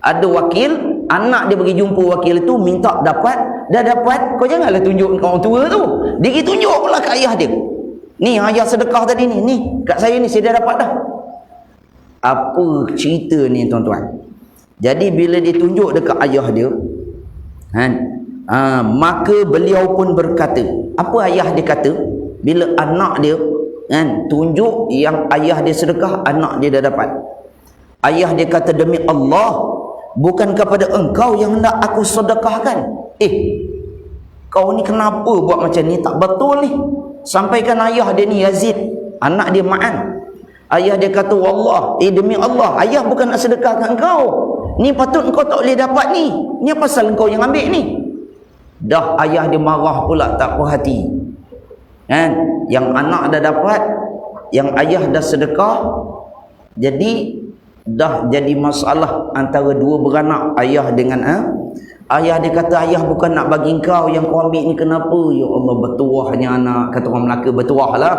A: ada wakil, anak dia pergi jumpa wakil tu, minta dapat, dah dapat, kau janganlah tunjuk ke orang tua tu. Dia pergi tunjuk pula ke ayah dia. Ni ayah sedekah tadi ni kat saya ni, saya dah dapat dah. Apa cerita ni tuan-tuan? Jadi bila dia tunjuk dekat ayah dia, maka beliau pun berkata, apa ayah dia kata? Bila anak dia tunjuk yang ayah dia sedekah, anak dia dah dapat. Ayah dia kata, demi Allah, bukan kepada engkau yang hendak aku sedekahkan. Kau ni kenapa buat macam ni? Tak betul ni. Sampaikan ayah dia ni Yazid, anak dia Ma'an. Ayah dia kata, wallah, demi Allah, ayah bukan nak sedekahkan engkau. Ni patut engkau tak boleh dapat ni. Ni pasal engkau yang ambil ni. Dah ayah dia marah pula, tak puas hati. Yang anak dah dapat, yang ayah dah sedekah. Jadi dah jadi masalah antara dua beranak, ayah dengan ayah dia kata, ayah bukan nak bagi engkau, yang kau ambil ni kenapa? Ya Allah, bertuahnya anak, kata orang Melaka, bertuah lah.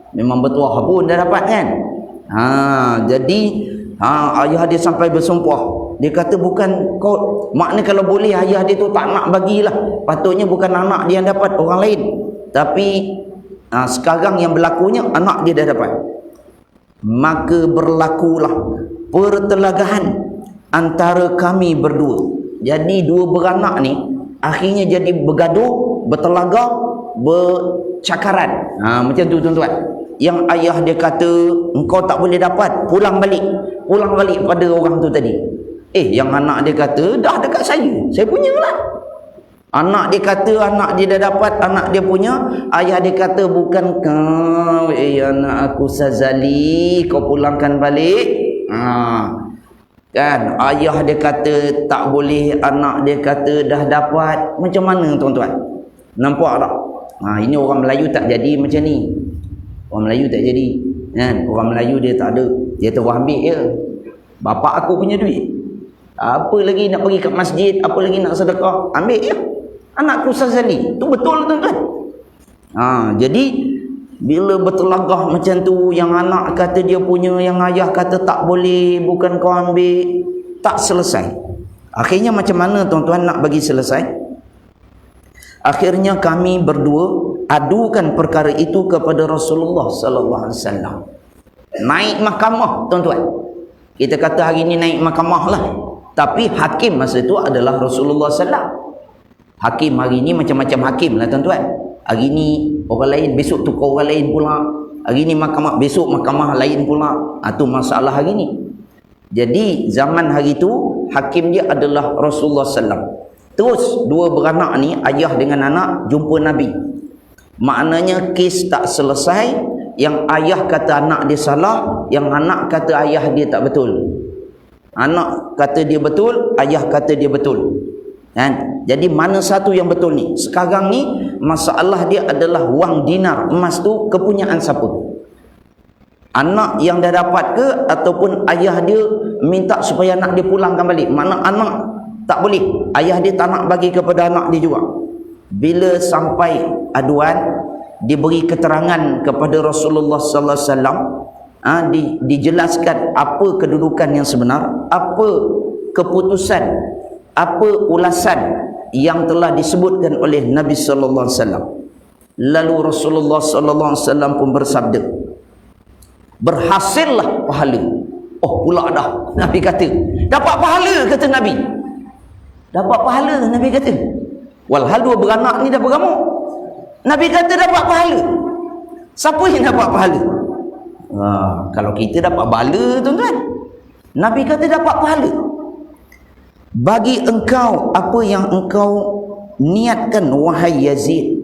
A: Memang bertuah pun dah dapat kan. Jadi ayah dia sampai bersumpah. Dia kata, bukan kau, maknanya kalau boleh ayah dia tu tak nak bagilah, patutnya bukan anak dia yang dapat, orang lain. Tapi sekarang yang berlakunya anak dia dah dapat. Maka berlakulah pertelagahan antara kami berdua. Jadi dua beranak ni akhirnya jadi bergaduh, bertelagak, bercakaran. Macam tu tuan-tuan. Yang ayah dia kata, engkau tak boleh dapat, pulang balik pada orang tu tadi. Yang anak dia kata, dah dekat saya punya lah. Anak dia kata anak dia dah dapat, anak dia punya. Ayah dia kata, bukan kau, anak aku Sazali, kau pulangkan balik. Kan ayah dia kata tak boleh, anak dia kata dah dapat. Macam mana tuan-tuan? Nampak tak? Ini orang Melayu tak jadi macam ni. Orang Melayu tak jadi kan? Orang Melayu dia tak ada, dia terus ambil je. Bapak aku punya duit, apa lagi nak pergi kat masjid, apa lagi nak sedekah, ambil je. Anakku Sazali, tu betul tuan-tuan. Jadi bila bertelagah macam tu, yang anak kata dia punya, yang ayah kata tak boleh, bukan kau ambil, tak selesai. Akhirnya macam mana tuan-tuan nak bagi selesai? Akhirnya kami berdua adukan perkara itu kepada Rasulullah sallallahu alaihi wasallam. Naik mahkamah, tuan-tuan. Kita kata hari ni naik mahkamah lah. Tapi hakim masa itu adalah Rasulullah sallallahu alaihi wasallam. Hakim hari ni macam-macam hakim lah, tuan-tuan. Hari ni orang lain, besok tukar orang lain pula. Hari ni mahkamah, besok mahkamah lain pula. Itu masalah hari ni. Jadi zaman hari tu hakim dia adalah Rasulullah SAW. Terus dua beranak ni, ayah dengan anak, jumpa Nabi. Maknanya kes tak selesai. Yang ayah kata anak dia salah, yang anak kata ayah dia tak betul. Anak kata dia betul, ayah kata dia betul. Kan? Jadi mana satu yang betul ni? Sekarang ni masalah dia adalah wang dinar emas tu kepunyaan siapa? Anak yang dah dapat ke ataupun ayah dia minta supaya anak dia pulangkan balik? Mana anak tak boleh, ayah dia tak nak bagi kepada anak dia juga. Bila sampai aduan, diberi keterangan kepada Rasulullah sallallahu alaihi wasallam, dijelaskan apa kedudukan yang sebenar, apa keputusan, apa ulasan yang telah disebutkan oleh Nabi sallallahu alaihi wasallam. Lalu Rasulullah sallallahu alaihi wasallam pun bersabda, berhasillah pahala. Oh pula dah Nabi kata, dapat pahala, kata Nabi. Dapat pahala, Nabi kata. Walhal dua beranak ni dah beramuk. Nabi kata dapat pahala. Siapa yang dapat pahala? Kalau kita dapat bala, tuan-tuan. Nabi kata dapat pahala. Bagi engkau apa yang engkau niatkan, wahai Yazid.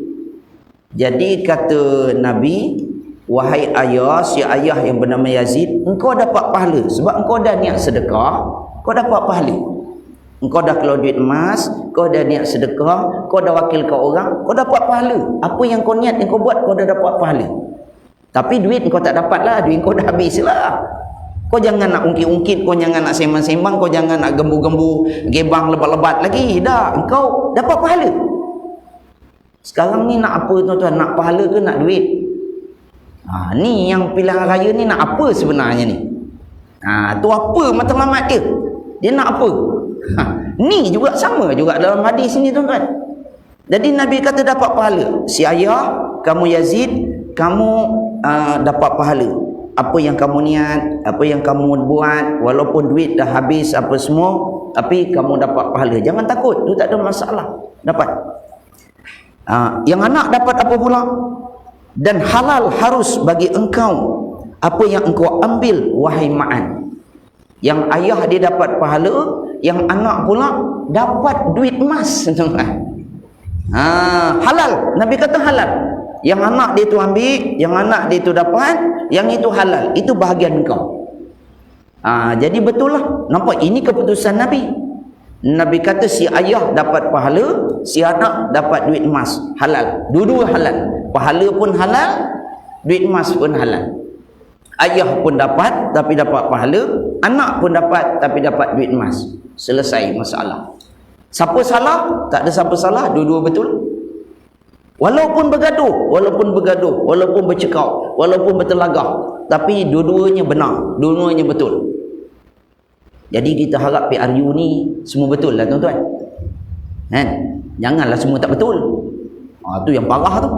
A: Jadi kata Nabi, wahai ayah, si ayah yang bernama Yazid, engkau dapat pahala. Sebab engkau dah niat sedekah, kau dapat pahala. Engkau dah keluar duit emas, kau dah niat sedekah, kau dah wakil ke orang, kau dapat pahala. Apa yang kau niat, yang kau buat, kau dah dapat pahala. Tapi duit kau tak dapat lah, duit kau dah habis lah. Kau jangan nak ungkit-ungkit, kau jangan nak sembang-sembang, kau jangan nak gembu-gembu, gebang lebat-lebat lagi. Dah, engkau dapat pahala. Sekarang ni nak apa, tuan-tuan? Nak pahala ke nak duit? Ni yang pilihan raya ni nak apa sebenarnya ni? Tu apa matlamat dia? Dia nak apa? Ni juga sama juga dalam hadis ni, tuan-tuan. Jadi Nabi kata dapat pahala. Si ayah, kamu Yazid, kamu dapat pahala. Apa yang kamu niat, apa yang kamu buat, walaupun duit dah habis apa semua, tapi kamu dapat pahala. Jangan takut, tu tak ada masalah. Dapat. Yang anak dapat apa pula? Dan halal harus bagi engkau apa yang engkau ambil, wahai Ma'an. Yang ayah dia dapat pahala, yang anak pula dapat duit emas. Halal. Nabi kata halal. Yang anak dia tu ambil, yang anak dia tu dapat, yang itu halal. Itu bahagian engkau. Jadi betul lah. Nampak, ini keputusan Nabi. Nabi kata si ayah dapat pahala, si anak dapat duit emas. Halal. Dua-dua halal. Pahala pun halal, duit emas pun halal. Ayah pun dapat tapi dapat pahala, anak pun dapat tapi dapat duit emas. Selesai masalah. Siapa salah? Tak ada siapa salah, dua-dua betul. Walaupun bergaduh, walaupun bercekau, walaupun bertelagah, tapi dua-duanya benar, dua-duanya betul. Jadi kita harap PRU ni semua betul lah, tuan-tuan. Kan? Janganlah semua tak betul. Tu yang parah tu.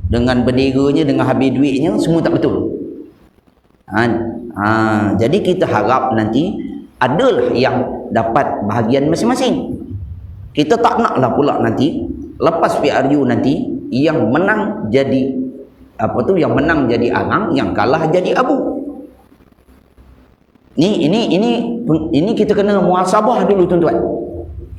A: Dengan benderanya, dengan habis duitnya, semua tak betul. Jadi kita harap nanti adalah yang dapat bahagian masing-masing. Kita tak naklah pula nanti lepas PRU nanti yang menang jadi yang menang jadi arang, yang kalah jadi abu. Ini kita kena muhasabah dulu, tuan-tuan.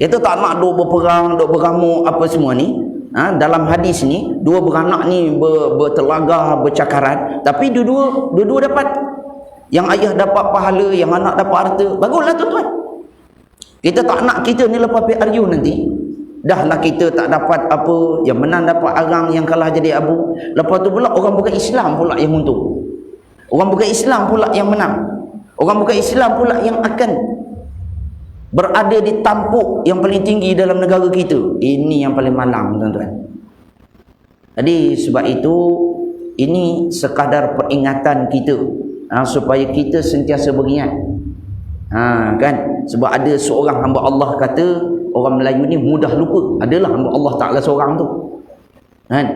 A: Kita tak nak duk berperang, duk beramuk apa semua ni. Dalam hadis ni dua beranak ni bertelagah, bercakaran, tapi dua-dua dapat. Yang ayah dapat pahala, yang anak dapat harta. Baguslah, tuan-tuan. Kita tak nak kita ni lepas PRU nanti dahlah kita tak dapat apa, yang menang dapat arang, yang kalah jadi abu. Lepas tu pula orang bukan Islam pula yang untung. Orang bukan Islam pula yang menang. Orang bukan Islam pula yang akan berada di tampuk yang paling tinggi dalam negara kita. Ini yang paling malang, tuan-tuan. Jadi sebab itu ini sekadar peringatan kita, supaya kita sentiasa beringat. Kan? Sebab ada seorang hamba Allah kata orang Melayu ni mudah lupa. Adalah hamba Allah Ta'ala seorang tu. Kan?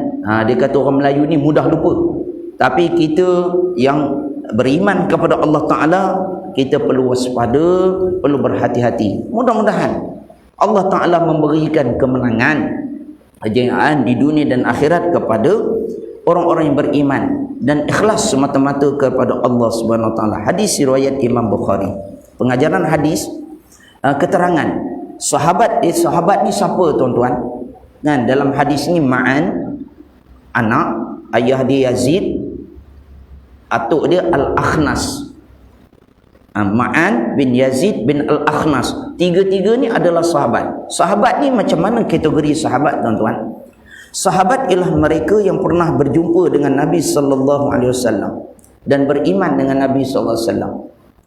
A: Dia kata orang Melayu ni mudah lupa. Tapi kita yang beriman kepada Allah Ta'ala, kita perlu waspada, perlu berhati-hati. Mudah-mudahan Allah Ta'ala memberikan kemenangan, kejayaan di dunia dan akhirat kepada orang-orang yang beriman dan ikhlas semata-mata kepada Allah Subhanahu Wa Ta'ala. Hadis riwayat Imam Bukhari. Pengajaran hadis, keterangan sahabat ni siapa tuan-tuan? Kan, dalam hadis ni Ma'an, anak ayah dia Yazid, atuk dia Al-Akhnas. Ma'an bin Yazid bin Al-Akhnas. Tiga-tiga ni adalah sahabat. Sahabat ni macam mana kategori sahabat tuan-tuan? Sahabat ialah mereka yang pernah berjumpa dengan Nabi sallallahu alaihi wasallam dan beriman dengan Nabi sallallahu alaihi wasallam.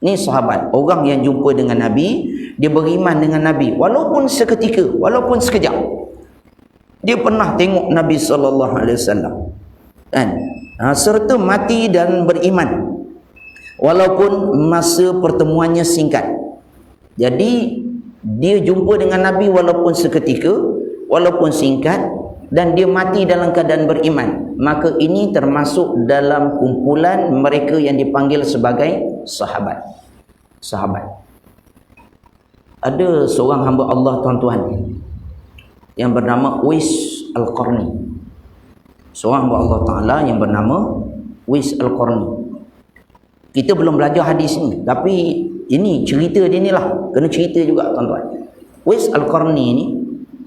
A: Ni sahabat, orang yang jumpa dengan Nabi, dia beriman dengan Nabi walaupun seketika, walaupun sekejap. Dia pernah tengok Nabi sallallahu alaihi wasallam. Kan? Serta mati dan beriman walaupun masa pertemuannya singkat. Jadi dia jumpa dengan Nabi walaupun seketika, walaupun singkat, dan dia mati dalam keadaan beriman. Maka ini termasuk dalam kumpulan mereka yang dipanggil sebagai sahabat. Sahabat. Ada seorang hamba Allah tuan-tuan yang bernama Uwais Al-Qarni. Seorang hamba Allah Ta'ala yang bernama Uwais Al-Qarni. Kita belum belajar hadis ni, tapi ini cerita dia ni lah, kena cerita juga tuan-tuan. Uwais Al-Qarni ni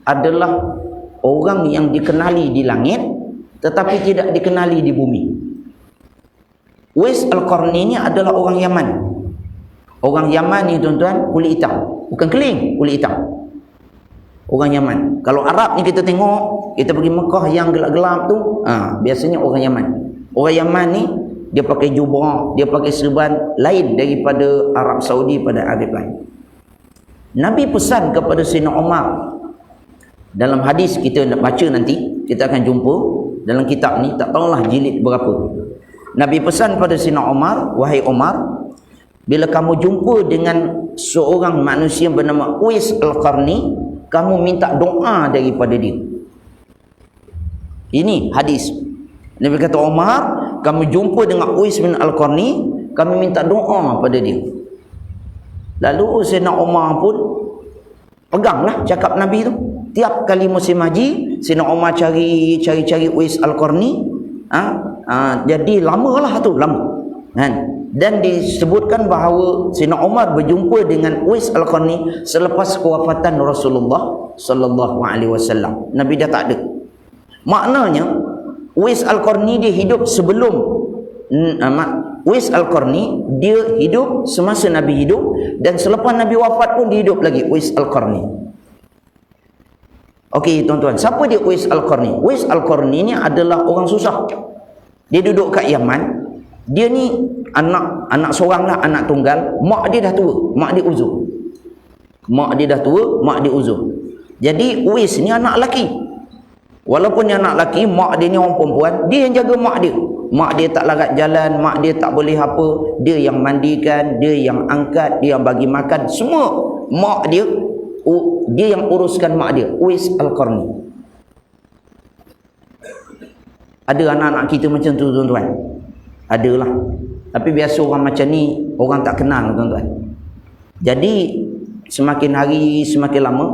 A: adalah orang yang dikenali di langit tetapi tidak dikenali di bumi. Uwais Al-Qarni ni adalah orang Yaman. Orang Yaman ni tuan-tuan kulit hitam, bukan keling, kulit hitam. Orang Yaman. Kalau Arab ni kita tengok, kita pergi Mekah yang gelap-gelap tu, biasanya orang Yaman. Orang Yaman ni dia pakai jubah, dia pakai serban lain daripada Arab Saudi pada Arab lain. Nabi pesan kepada Sayyidina Umar, dalam hadis kita nak baca nanti, kita akan jumpa dalam kitab ni, tak tahulah jilid berapa. Nabi pesan pada Sayyidina Umar, wahai Umar, bila kamu jumpa dengan seorang manusia bernama Uwais Al-Qarni, kamu minta doa daripada dia. Ini hadis. Nabi kata, Umar, kamu jumpa dengan Uwais bin Al-Qarni, kami minta doa pada dia. Lalu Sayyidina Umar pun peganglah cakap Nabi tu. Tiap kali musim haji, Sayyidina Umar cari Uwais Al-Qarni. Jadi lamalah tu, lama. Kan? Dan disebutkan bahawa Sayyidina Umar berjumpa dengan Uwais Al-Qarni selepas kewafatan Rasulullah sallallahu alaihi wasallam. Nabi dah tak ada. Maknanya Uwais Al-Qarni dia hidup sebelum Uwais Al-Qarni dia hidup semasa Nabi hidup, dan selepas Nabi wafat pun dia hidup lagi Uwais Al-Qarni. Okey tuan-tuan, siapa dia Uwais Al-Qarni? Uwais Al-Qarni ni adalah orang susah. Dia duduk kat Yaman. Dia ni anak seorang lah, anak tunggal. Mak dia dah tua, mak dia uzur. Mak dia dah tua, mak dia uzur. Jadi Uwais ni anak lelaki. Walaupun dia anak lelaki, mak dia ni orang perempuan, dia yang jaga mak dia. Mak dia tak larat jalan, mak dia tak boleh apa, dia yang mandikan, dia yang angkat, dia yang bagi makan, semua mak dia, dia yang uruskan mak dia. Uwais Al-Qarni. Ada anak-anak kita macam tu tuan-tuan? Adalah. Tapi biasa orang macam ni orang tak kenal tuan-tuan. Jadi semakin hari semakin lama,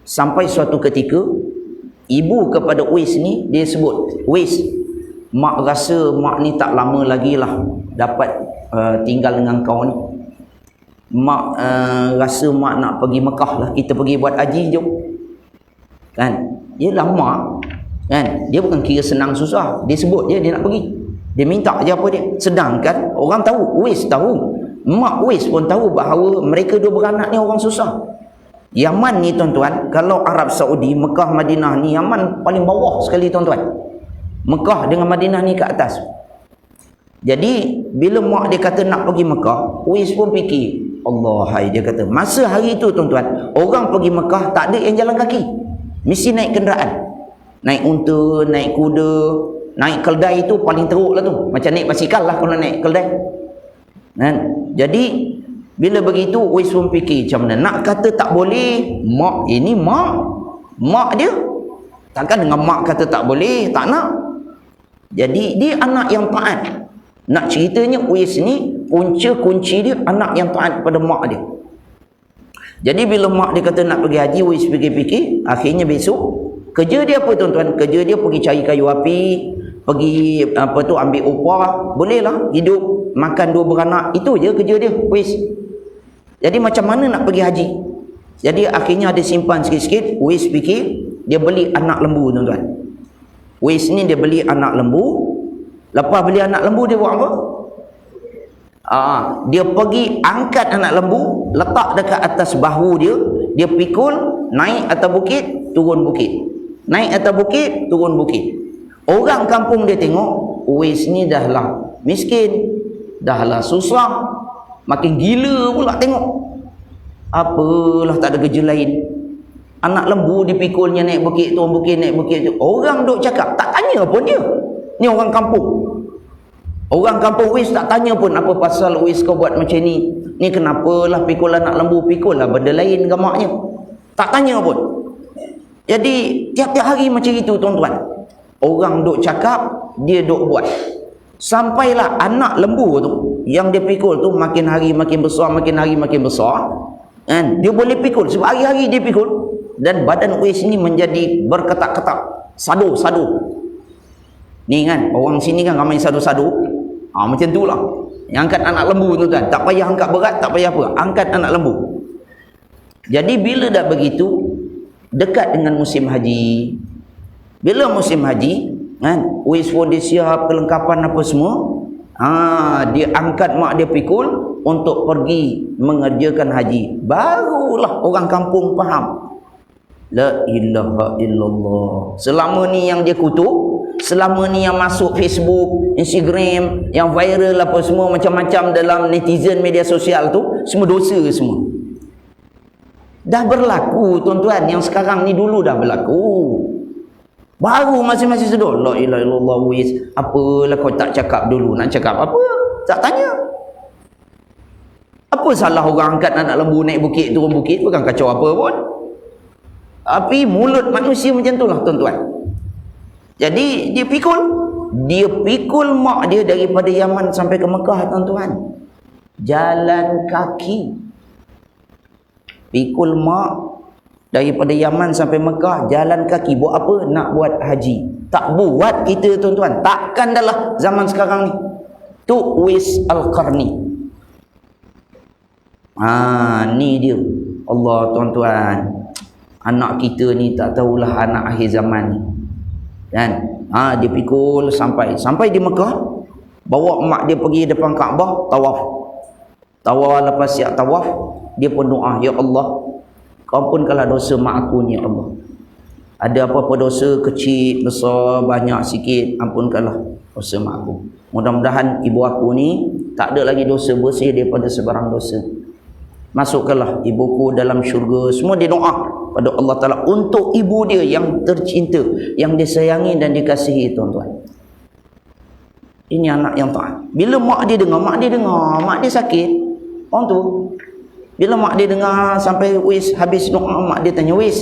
A: sampai suatu ketika ibu kepada Uwais ni dia sebut, Uwais, mak rasa mak ni tak lama lagi lah dapat tinggal dengan kau ni. Mak rasa mak nak pergi Mekah lah, kita pergi buat haji jom. Kan? Dia lama. Kan? Dia bukan kira senang susah, dia sebut je dia nak pergi. Dia minta je apa dia. Sedangkan orang tahu, Uwais tahu, mak Uwais pun tahu bahawa mereka dua beranak ni orang susah. Yaman ni tuan-tuan, kalau Arab Saudi, Mekah, Madinah ni, Yaman paling bawah sekali tuan-tuan. Mekah dengan Madinah ni ke atas. Jadi bila mak dia kata nak pergi Mekah, Uwais pun fikir, Allah, hai, dia kata masa hari tu tuan-tuan, orang pergi Mekah tak ada yang jalan kaki, mesti naik kenderaan. Naik unta, naik kuda, naik keldai tu paling teruk lah tu. Macam naik basikal lah kalau naik keldai. Kan? Jadi Bila begitu Uwais pun fikir macam mana nak kata tak boleh. Mak ini mak dia, takkan dengan mak kata tak boleh, tak nak. Jadi dia anak yang taat. Nak ceritanya Uwais ni punca kunci dia anak yang taat pada mak dia. Jadi bila mak dia kata nak pergi haji, Uwais fikir-fikir, akhirnya besok kerja dia apa tuan-tuan? Kerja dia pergi cari kayu api, pergi ambil upah, bolehlah hidup makan 2 beranak, itu je kerja dia Uwais. Jadi macam mana nak pergi haji? Jadi akhirnya ada simpan sikit-sikit. Uwais fikir dia beli anak lembu tuan-tuan. Uwais ni dia beli anak lembu. Lepas beli anak lembu dia buat apa? Dia pergi angkat anak lembu, letak dekat atas bahu dia, dia pikul, naik atas bukit, turun bukit. Naik atas bukit, turun bukit. Orang kampung dia tengok Uwais ni dah lah miskin, dah lah susah, makin gila pula tengok. Apalah tak ada kerja lain. Anak lembu dipikulnya naik bukit, turun bukit, naik bukit. Orang duk cakap, tak tanya pun dia. Ni orang kampung. Orang kampung Uwais tak tanya pun apa pasal Uwais kau buat macam ni. Ni kenapalah pikul anak lembu, pikul lah benda lain gamaknya. Tak tanya pun. Jadi tiap-tiap hari macam itu tuan-tuan. Orang duk cakap, dia duk buat. Sampailah anak lembu tu yang dia pikul tu makin hari makin besar, makin hari makin besar. Kan? Dia boleh pikul sebab hari-hari dia pikul. Dan badan Uwais ni menjadi berketak-ketak, sadu-sadu. Ni kan, orang sini kan ramai sadu-sadu. Macam tu lah. Yang angkat anak lembu tu kan, tak payah angkat berat, tak payah apa, angkat anak lembu. Jadi bila dah begitu, dekat dengan musim haji. Bila musim haji, kan, Uwais pun dia siap kelengkapan apa semua. Dia angkat mak dia pikul untuk pergi mengerjakan haji. Barulah orang kampung faham. La ilaha illallah. Selama ni yang dia kutuk, selama ni yang masuk Facebook, Instagram, yang viral apa semua macam-macam dalam netizen media sosial tu, semua dosa semua. Dah berlaku tuan-tuan, yang sekarang ni dulu dah berlaku. Baru masing-masing sedar, la ilaha illallah Uwais, apalah kau tak cakap dulu, nak cakap apa? Tak tanya. Apa salah orang angkat anak lembu naik bukit, turun bukit, bukan kacau apa pun. Tapi mulut manusia macam tu lah tuan-tuan. Jadi dia pikul mak dia daripada Yaman sampai ke Mekah tuan-tuan. Jalan kaki. Pikul mak daripada Yaman sampai Mekah, jalan kaki. Buat apa? Nak buat haji. Tak buat kita tuan-tuan. Takkan dalam zaman sekarang ni. Tu Uwais Al-Qarni. Ni dia. Allah tuan-tuan. Anak kita ni tak tahulah anak akhir zaman ni. Kan? Dia pikul sampai di Mekah, bawa mak dia pergi depan Kaabah, tawaf. Lepas siap tawaf, dia pun doa, ya Allah, kau ampunkanlah dosa mak aku ni, ya Allah. Ada apa-apa dosa kecil, besar, banyak, sikit, ampunkanlah dosa mak aku. Mudah-mudahan ibu aku ni tak ada lagi dosa, bersih daripada sebarang dosa. Masukkanlah ibuku dalam syurga. Semua dia doa pada Allah Ta'ala untuk ibu dia yang tercinta, yang disayangi dan dikasihi tuan-tuan. Ini anak yang taat. Bila mak dia dengar, mak dia sakit. Orang tu, bila mak dia dengar sampai Uwais habis doa, mak dia tanya, Uwais,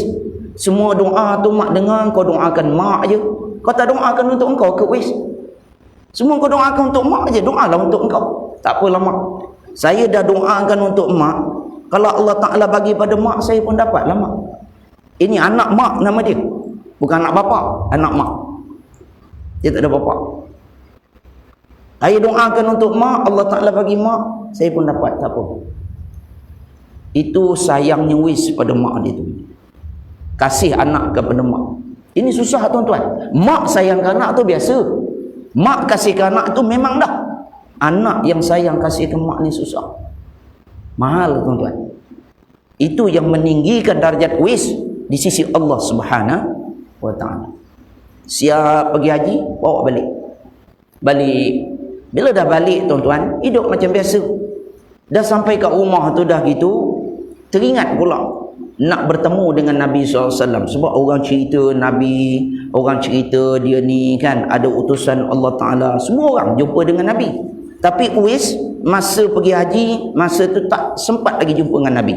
A: semua doa tu mak dengar, kau doakan mak je. Kau tak doakan untuk engkau ke Uwais? Semua kau doakan untuk mak je, doalah untuk engkau. Tak apalah mak, saya dah doakan untuk mak. Kalau Allah Ta'ala bagi pada mak, saya pun dapatlah mak. Ini anak mak nama dia. Bukan anak bapa, anak mak. Dia tak ada bapa. Saya doakan untuk mak, Allah Ta'ala bagi mak, saya pun dapat, tak apa. Itu sayangnya Uwais pada mak dia tu. Kasih anak kepada mak. Ini susah tuan-tuan. Mak sayang ke anak tu biasa. Mak kasih ke anak tu memang dah. Anak yang sayang kasih ke mak ni susah. Mahal tuan-tuan. Itu yang meninggikan darjat Uwais di sisi Allah Subhanahu wa Ta'ala. Siap pergi haji, bawa balik. Bila dah balik tuan-tuan, hidup macam biasa. Dah sampai kat rumah tu dah gitu, teringat pula nak bertemu dengan Nabi SAW. Sebab orang cerita Nabi, orang cerita dia ni kan ada utusan Allah Ta'ala, semua orang jumpa dengan Nabi. Tapi Uwais masa pergi haji, masa tu tak sempat lagi jumpa dengan Nabi.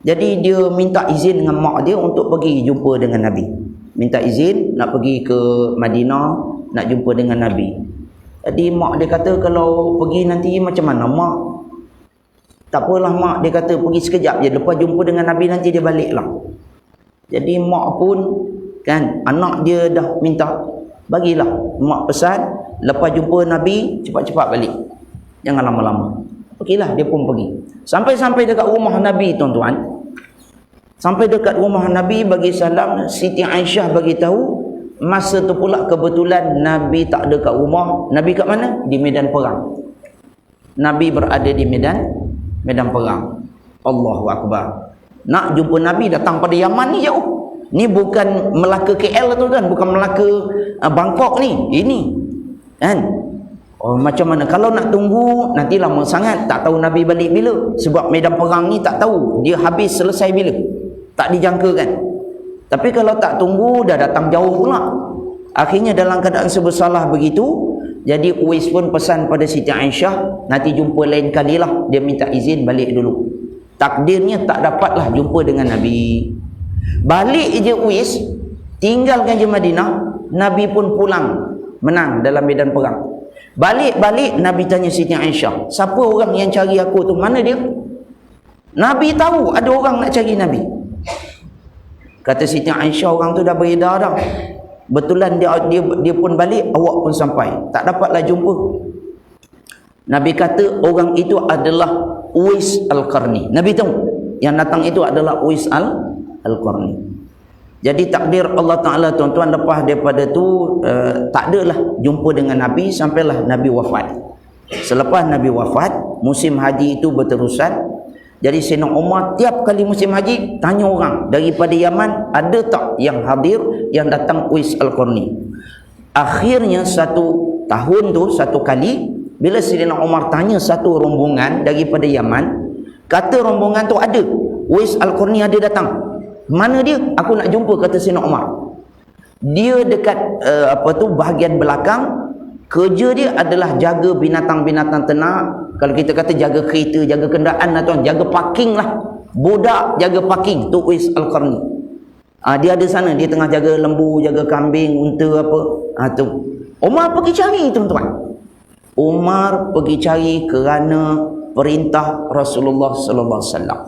A: Jadi dia minta izin dengan mak dia untuk pergi jumpa dengan Nabi. Minta izin nak pergi ke Madinah, nak jumpa dengan Nabi. Jadi mak dia kata, kalau pergi nanti macam mana mak? Tak apalah mak, dia kata pergi sekejap je, lepas jumpa dengan Nabi nanti dia baliklah. Jadi mak pun kan, anak dia dah minta, bagilah mak pesan, lepas jumpa Nabi cepat-cepat balik, jangan lama-lama. Pergilah, dia pun pergi. Sampai-sampai dekat rumah Nabi, tuan-tuan. Sampai dekat rumah Nabi, bagi salam, Siti Aisyah bagi tahu, masa tu pula kebetulan Nabi tak ada kat rumah. Nabi kat mana? Di medan perang. Nabi berada di medan perang. Allahu Akbar. Nak jumpa Nabi datang pada Yaman ni jauh. Ni bukan Melaka KL tu kan, bukan Melaka Bangkok ni. Ini kan. Oh, macam mana kalau nak tunggu nanti lama sangat, tak tahu Nabi balik bila. Sebab medan perang ni tak tahu dia habis selesai bila. Tak dijangkakan. Tapi kalau tak tunggu dah datang jauh pula. Akhirnya dalam keadaan sebersalah begitu, jadi Uwais pun pesan pada Siti Aisyah, nanti jumpa lain kalilah, dia minta izin balik dulu. Takdirnya tak dapatlah jumpa dengan Nabi. Balik je Uwais, tinggalkan je Madinah, Nabi pun pulang menang dalam medan perang. Balik Nabi tanya Siti Aisyah, siapa orang yang cari aku tu? Mana dia? Nabi tahu ada orang nak cari Nabi. Kata Siti Aisyah, orang tu dah beredar dah. Betulan dia pun balik, awak pun sampai. Tak dapatlah jumpa. Nabi kata orang itu adalah Uwais Al-Qarni. Nabi tahu yang datang itu adalah Uwais Al-Qarni. Jadi takdir Allah Ta'ala, tuan-tuan, lepas daripada tu tak adalah jumpa dengan Nabi sampailah Nabi wafat. Selepas Nabi wafat, musim haji itu berterusan. Jadi Sayyidina Umar tiap kali musim haji tanya orang daripada Yaman, ada tak yang hadir yang datang Uwais Al-Qarni. Akhirnya satu tahun tu, satu kali, bila Sayyidina Umar tanya satu rombongan daripada Yaman, kata rombongan tu ada, Uwais Al-Qarni ada datang. Mana dia? Aku nak jumpa, kata Sayyidina Umar. Dia dekat bahagian belakang. Kerja dia adalah jaga binatang-binatang ternak. Kalau kita kata jaga kereta, jaga kenderaan lah tuan, jaga parking lah. Budak jaga parking tu Uwais Al-Qarni. Dia ada sana, dia tengah jaga lembu, jaga kambing, unta apa. Tu Umar pergi cari, tuan-tuan. Umar pergi cari kerana perintah Rasulullah sallallahu alaihi wasallam.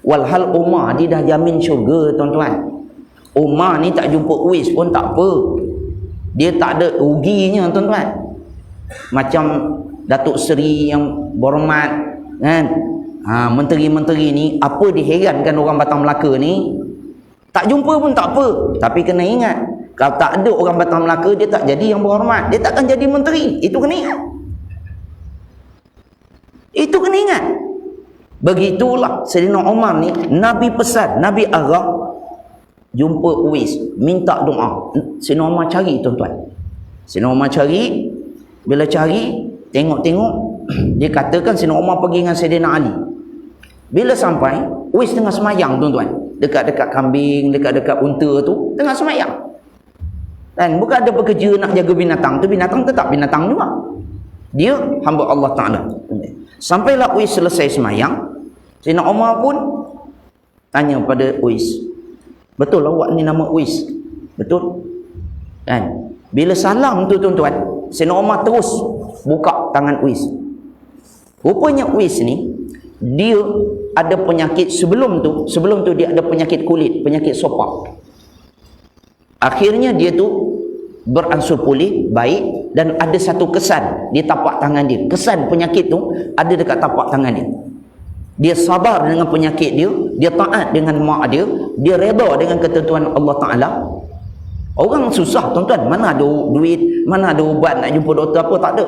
A: Walhal Umar dia dah jamin syurga, tuan-tuan. Umar ni tak jumpa Uwais pun tak apa. Dia tak ada ruginya, tuan-tuan. Macam Datuk Seri yang berhormat kan, menteri-menteri ni, apa diherankan orang Batang Melaka ni, tak jumpa pun tak apa. Tapi kena ingat, kalau tak ada orang Batang Melaka, dia tak jadi yang berhormat, dia takkan jadi menteri. Itu kena ingat. Itu kena ingat. Begitulah Sayyidina Umar ni, Nabi pesan, Nabi arah jumpa Uwais, minta doa. Sayyidina Umar cari, tuan-tuan. Sayyidina Umar cari, bila cari, tengok-tengok, dia katakan Sayyidina Umar pergi dengan Sayyidina Ali. Bila sampai, Uwais tengah semayang, tuan-tuan. Dekat-dekat kambing, dekat-dekat unta tu, tengah semayang. Dan bukan ada bekerja nak jaga binatang tu, binatang tetap binatang juga. Dia hamba Allah Ta'ala. Sampailah Uwais selesai semayang, Sayyidina Umar pun tanya pada Uwais, betul awak ni nama Uwais? Betul? Kan? Bila salam tu, tuan-tuan, Sayyidina Umar terus buka tangan Uwais. Rupanya Uwais ni, dia ada penyakit sebelum tu dia ada penyakit kulit, penyakit sopak. Akhirnya dia tu beransur pulih, baik, dan ada satu kesan di tapak tangan dia. Kesan penyakit tu ada dekat tapak tangan dia. Dia sabar dengan penyakit dia, dia taat dengan mak dia, dia redha dengan ketentuan Allah Ta'ala. Orang susah, tuan-tuan, mana ada duit, mana ada ubat, nak jumpa doktor apa, tak ada.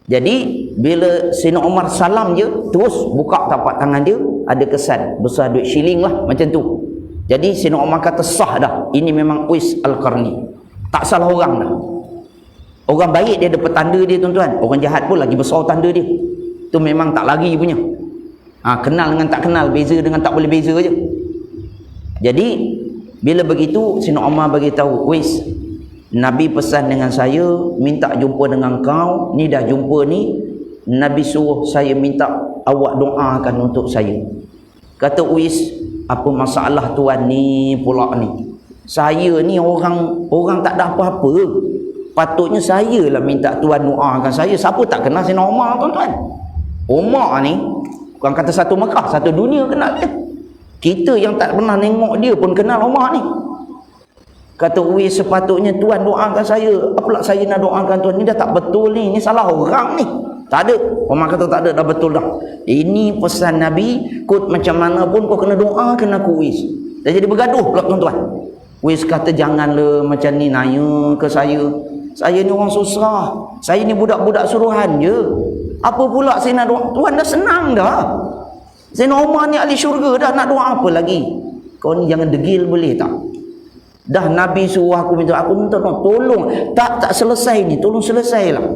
A: Jadi bila Sayyidina Umar salam je, terus buka tapak tangan dia, ada kesan besar duit shilling lah, macam tu. Jadi Sayyidina Umar kata sah dah, ini memang Uwais Al-Qarni, tak salah orang dah. Orang baik dia ada petanda dia, tuan-tuan. Orang jahat pun lagi besar tanda dia. Tu memang tak lari punya. Kenal dengan tak kenal, beza dengan tak boleh beza je. Jadi bila begitu Sayyidina Umar bagi tahu Uwais, Nabi pesan dengan saya, minta jumpa dengan kau, ni dah jumpa ni, Nabi suruh saya minta awak doakan untuk saya. Kata Uis, apa masalah tuan ni pula ni? Saya ni orang tak ada apa-apa. Patutnya saya lah minta tuan doakan saya. Siapa tak kenal Sayyidina Umar, tuan-tuan? Umar ni bukan kata satu Mekah, satu dunia kenal dia. Kita yang tak pernah tengok dia pun kenal Umar ni. Kata Uis, sepatutnya tuan doakan saya. Apalah saya nak doakan tuan? Ni dah tak betul ni. Ni salah orang ni. Tak ada. Umar kata tak ada, dah betul dah. Ini pesan Nabi, kut macam mana pun kau kena doakan aku, Uis. Dah jadi bergaduh pula, tuan-tuan. Uis kata janganlah macam ni nanya ke saya. Saya ni orang susah. Saya ni budak-budak suruhan je. Apa pula saya nak doa? Tuan dah senang dah. Sayyidina Umar ni ahli syurga dah, nak doa apa lagi? Kau ni jangan degil boleh tak? Dah Nabi suruh aku minta tolong. Tak selesai ni, tolong selesailah.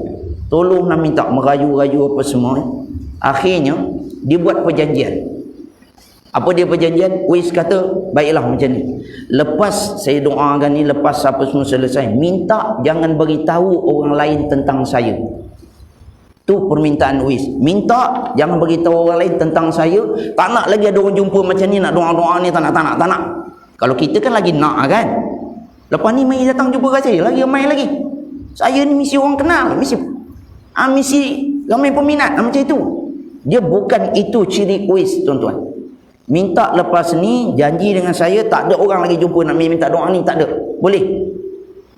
A: Tolong nak minta merayu-rayu apa semua. Akhirnya dia buat perjanjian. Apa dia perjanjian? Uis kata, baiklah macam ni. Lepas saya doakan ni, lepas apa semua selesai, minta jangan beritahu orang lain tentang saya. Tu permintaan Uis. Minta jangan beritahu orang lain tentang saya. Tak nak lagi ada orang jumpa macam ni, nak doa-doa ni, tak nak. Kalau kita kan lagi nak kan. Lepas ni mai datang jumpa kat saya, lagi ramai lagi. Saya ni mesti orang kenal, mesti ramai peminat macam itu. Dia bukan itu ciri Uis, tuan-tuan. Minta lepas ni janji dengan saya, tak ada orang lagi jumpa nak minta doa ni, tak ada. Boleh?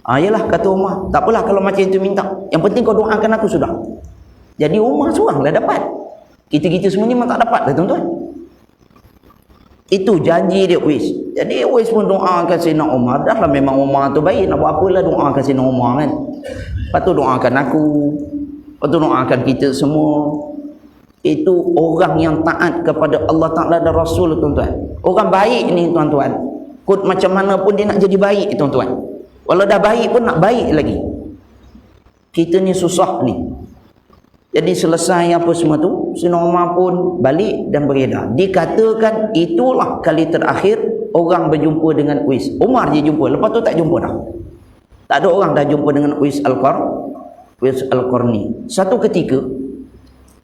A: Yalah, kata Umar, tak apalah kalau macam itu minta. Yang penting kau doakan aku sudah. Jadi Umar seoranglah dapat. Kita-kita semua ni memang tak dapat dah, tuan-tuan. Itu janji dia Uis. Jadi Uis pun doakan Sayyidina Umar. Dah lah memang Umar tu baik, nak buat apalah doakan Sayyidina Umar kan. Lepas tu doakan aku, lepas tu doakan kita semua. Itu orang yang taat kepada Allah Ta'ala dan Rasul, tuan-tuan. Orang baik ni, tuan-tuan. Kut macam mana pun dia nak jadi baik, tuan-tuan. Walau dah baik pun nak baik lagi. Kita ni susah ni. Jadi selesai apa semua tu, Sayyidina Umar pun balik dan beredar. Dikatakan itulah kali terakhir orang berjumpa dengan Uis. Umar je jumpa, lepas tu tak jumpa dah. Tak ada orang dah jumpa dengan Uis Al-Qarni. Satu ketika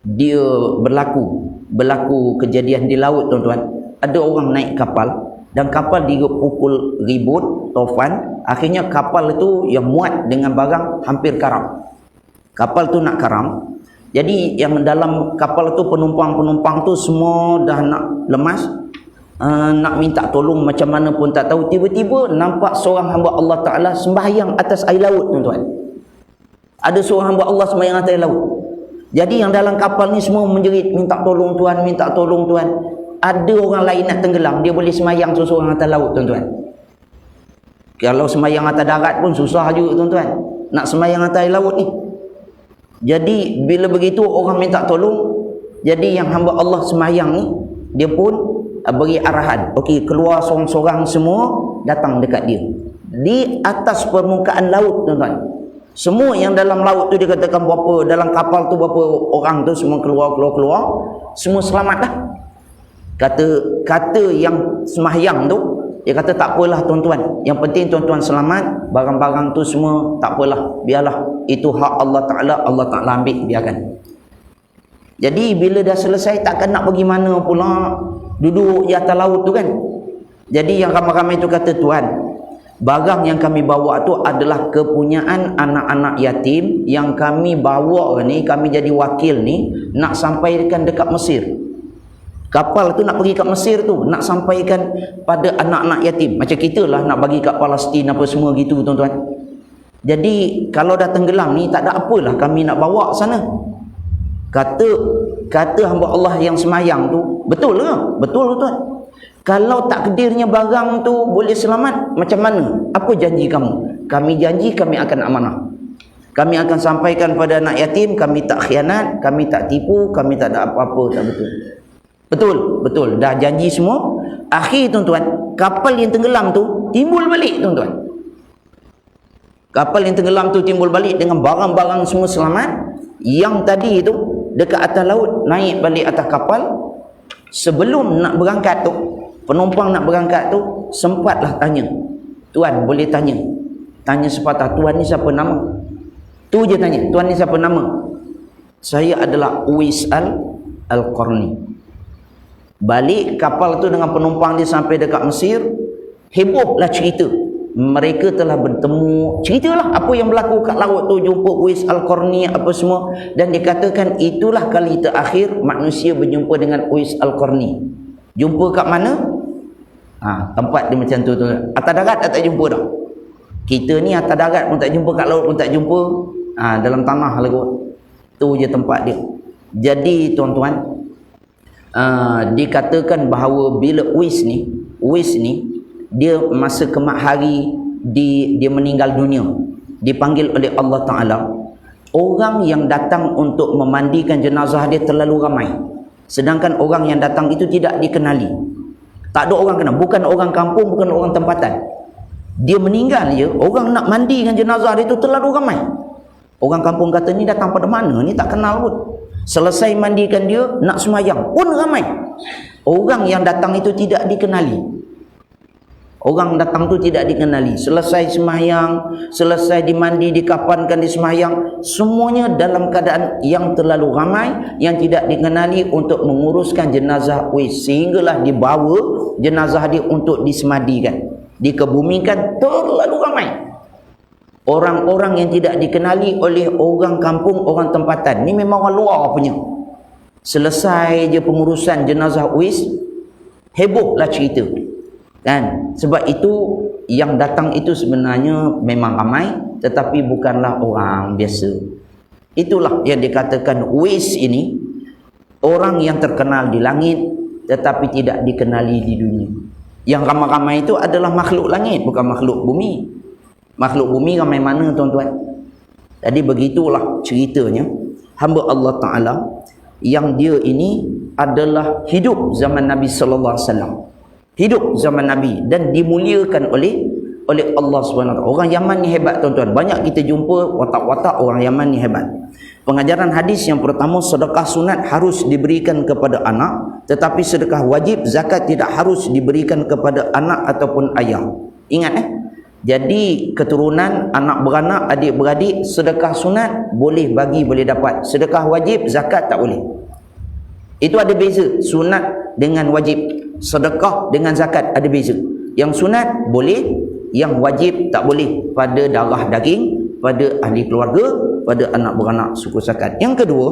A: dia berlaku kejadian di laut, tuan-tuan. Ada orang naik kapal dan kapal dipukul ribut, tofan. Akhirnya kapal itu yang muat dengan barang hampir karam. Kapal tu nak karam. Jadi yang dalam kapal tu penumpang-penumpang tu semua dah nak lemas, nak minta tolong macam mana pun tak tahu. Tiba-tiba nampak seorang hamba Allah Ta'ala sembahyang atas air laut, tuan-tuan. Ada seorang hamba Allah sembahyang atas air laut. Jadi yang dalam kapal ni semua menjerit, minta tolong tuan, minta tolong tuan. Ada orang lain nak tenggelam, dia boleh sembahyang seorang atas laut, tuan-tuan. Kalau sembahyang atas darat pun susah juga, tuan-tuan. Nak sembahyang atas air laut ni. Jadi bila begitu orang minta tolong, jadi yang hamba Allah sembahyang ni, dia pun beri arahan. Okey, keluar sorang-sorang semua datang dekat dia. Di atas permukaan laut, tuan-tuan. Semua yang dalam laut tu dia katakan berapa, dalam kapal tu berapa orang tu semua keluar, semua selamat dah. Kata yang sembahyang tu, dia kata tak apalah tuan-tuan, yang penting tuan-tuan selamat, barang-barang tu semua tak apalah, biarlah, itu hak Allah Ta'ala, Allah Ta'ala ambil, biarkan. Jadi bila dah selesai, takkan nak pergi mana pula, duduk di atas laut tu kan. Jadi yang ramai-ramai tu kata, tuan, barang yang kami bawa tu adalah kepunyaan anak-anak yatim yang kami bawa ni, kami jadi wakil ni, nak sampaikan dekat Mesir. Kapal tu nak pergi kat Mesir tu, nak sampaikan pada anak-anak yatim. Macam kita lah nak bagi kat Palestin apa semua gitu, tuan-tuan. Jadi kalau dah tenggelam ni, tak ada apalah kami nak bawa sana. Kata hamba Allah yang semayang tu, betul ke? Betul, tuan. Kalau takdirnya barang tu boleh selamat, macam mana? Apa janji kamu? Kami janji kami akan amanah. Kami akan sampaikan pada anak yatim, kami tak khianat, kami tak tipu, kami tak ada apa-apa, tak betul. Betul. Dah janji semua. Akhir, tuan-tuan, kapal yang tenggelam tu timbul balik, tuan-tuan. Kapal yang tenggelam tu timbul balik dengan barang-barang semua selamat. Yang tadi tu dekat atas laut, naik balik atas kapal. Sebelum nak berangkat tu, penumpang nak berangkat tu, sempatlah tanya, tuan boleh tanya, Tanya sepatah, Tuan ni siapa nama? Tu je tanya, Tuan ni siapa nama? Saya adalah Uwais Al-Qarni. Balik kapal tu dengan penumpang dia sampai dekat Mesir, hebohlah cerita. Mereka telah bertemu, ceritalah apa yang berlaku kat laut tu, jumpa Uwais Al-Qarni apa semua, dan dikatakan itulah kali terakhir manusia berjumpa dengan Uwais Al-Qarni. Jumpa kat mana? Tempat dia macam tu. Atas darat tak jumpa dah. Kita ni atas darat pun tak jumpa, kat laut pun tak jumpa, dalam tanah lah kot. Tu je tempat dia. Jadi tuan-tuan, dikatakan bahawa bila Uwais ni dia masa kemat hari dia meninggal dunia, dipanggil oleh Allah Ta'ala, orang yang datang untuk memandikan jenazah dia terlalu ramai, sedangkan orang yang datang itu tidak dikenali. Tak ada orang kenal, bukan orang kampung, bukan orang tempatan. Dia meninggal je, orang nak mandikan jenazah dia itu terlalu ramai. Orang kampung kata, ni datang pada mana, ni tak kenal pun. Selesai mandikan dia, nak semayang pun ramai. Orang yang datang itu tidak dikenali. Orang datang tu tidak dikenali. Selesai semayang, selesai dimandi, dikapankan, disemayang, semuanya dalam keadaan yang terlalu ramai, yang tidak dikenali untuk menguruskan jenazah Uwais. Sehinggalah dibawa jenazah dia untuk disemadikan, dikebumikan, terlalu ramai. Orang-orang yang tidak dikenali oleh orang kampung, orang tempatan. Ni memang orang luar punya. Selesai je pengurusan jenazah Uwais, hebohlah cerita. Kan? Sebab itu yang datang itu sebenarnya memang ramai, tetapi bukanlah orang biasa. Itulah yang dikatakan Uwais ini orang yang terkenal di langit tetapi tidak dikenali di dunia. Yang ramai-ramai itu adalah makhluk langit, bukan makhluk bumi. Makhluk bumi ramai mana tuan-tuan? Jadi begitulah ceritanya hamba Allah Ta'ala yang dia ini adalah hidup zaman Nabi sallallahu alaihi wasallam. Hidup zaman Nabi dan dimuliakan oleh Allah SWT. Orang Yaman ni hebat tuan-tuan. Banyak kita jumpa watak-watak orang Yaman ni hebat. Pengajaran hadis yang pertama, sedekah sunat harus diberikan kepada anak, tetapi sedekah wajib zakat tidak harus diberikan kepada anak ataupun ayah. Ingat Jadi keturunan, anak beranak, adik-beradik, sedekah sunat boleh bagi, boleh dapat. Sedekah wajib, zakat tak boleh. Itu ada beza. Sunat dengan wajib, sedekah dengan zakat ada beza. Yang sunat boleh, yang wajib tak boleh pada darah daging, pada ahli keluarga, pada anak beranak suku sakat. Yang kedua,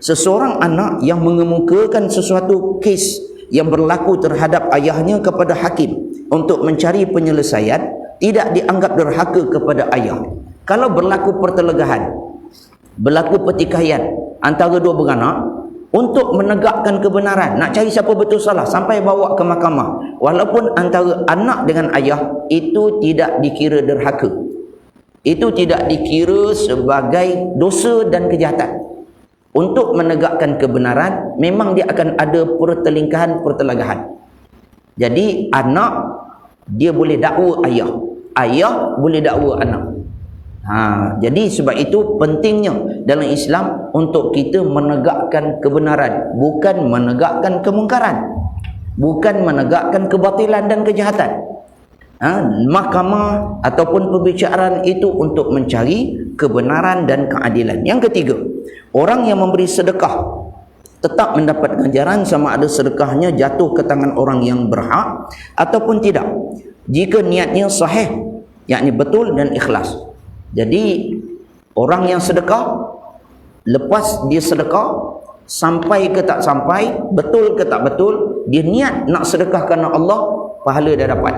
A: seseorang anak yang mengemukakan sesuatu kes yang berlaku terhadap ayahnya kepada hakim untuk mencari penyelesaian, tidak dianggap derhaka kepada ayah. Kalau berlaku pertelegahan, berlaku pertikaian antara dua beranak, untuk menegakkan kebenaran, nak cari siapa betul salah, sampai bawa ke mahkamah, walaupun antara anak dengan ayah, itu tidak dikira derhaka, itu tidak dikira sebagai dosa dan kejahatan. Untuk menegakkan kebenaran, memang dia akan ada pertelingkahan. Jadi anak dia boleh dakwa ayah, ayah boleh dakwa anak. Jadi sebab itu pentingnya dalam Islam untuk kita menegakkan kebenaran, bukan menegakkan kemungkaran, bukan menegakkan kebatilan dan kejahatan. Mahkamah ataupun perbicaraan itu untuk mencari kebenaran dan keadilan. Yang ketiga, orang yang memberi sedekah tetap mendapat ganjaran sama ada sedekahnya jatuh ke tangan orang yang berhak ataupun tidak, jika niatnya sahih, yakni betul dan ikhlas. Jadi orang yang sedekah, lepas dia sedekah, sampai ke tak sampai, betul ke tak betul, dia niat nak sedekah kerana Allah, pahala dah dapat.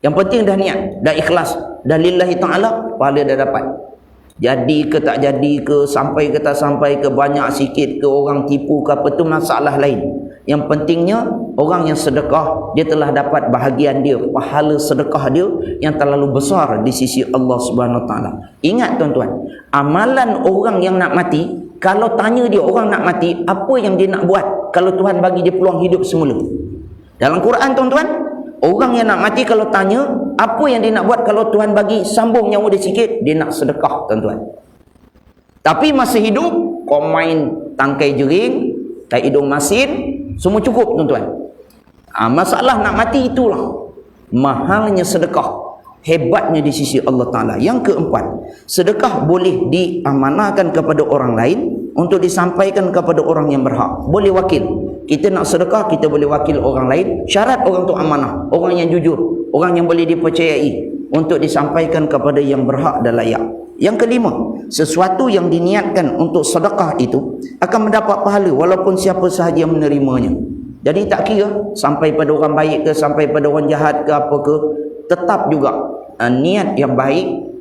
A: Yang penting dah niat, dah ikhlas, dah lillahi ta'ala, pahala dah dapat. Jadi ke tak jadi ke, sampai ke tak sampai ke, banyak sikit ke, orang tipu ke apa, tu masalah lain. Yang pentingnya orang yang sedekah, dia telah dapat bahagian dia, pahala sedekah dia yang terlalu besar di sisi Allah Subhanahu Wa Taala. Ingat tuan-tuan, amalan orang yang nak mati, kalau tanya dia orang nak mati, apa yang dia nak buat kalau Tuhan bagi dia peluang hidup semula? Dalam Quran tuan-tuan, orang yang nak mati kalau tanya apa yang dia nak buat kalau Tuhan bagi sambung nyawa dia sikit, dia nak sedekah tuan-tuan. Tapi masa hidup, kau main tangkai jering, tai hidung masin, semua cukup tuan-tuan. Masalah nak mati itulah mahalnya sedekah. hebatnya di sisi Allah Ta'ala. Yang keempat, sedekah boleh diamanahkan kepada orang lain untuk disampaikan kepada orang yang berhak. Boleh wakil. Kita nak sedekah, kita boleh wakil orang lain. Syarat orang tu amanah, orang yang jujur, orang yang boleh dipercayai untuk disampaikan kepada yang berhak dan layak. Yang kelima, sesuatu yang diniatkan untuk sedekah itu akan mendapat pahala walaupun siapa sahaja yang menerimanya. Jadi tak kira sampai pada orang baik ke, sampai pada orang jahat ke apa ke, tetap juga niat yang baik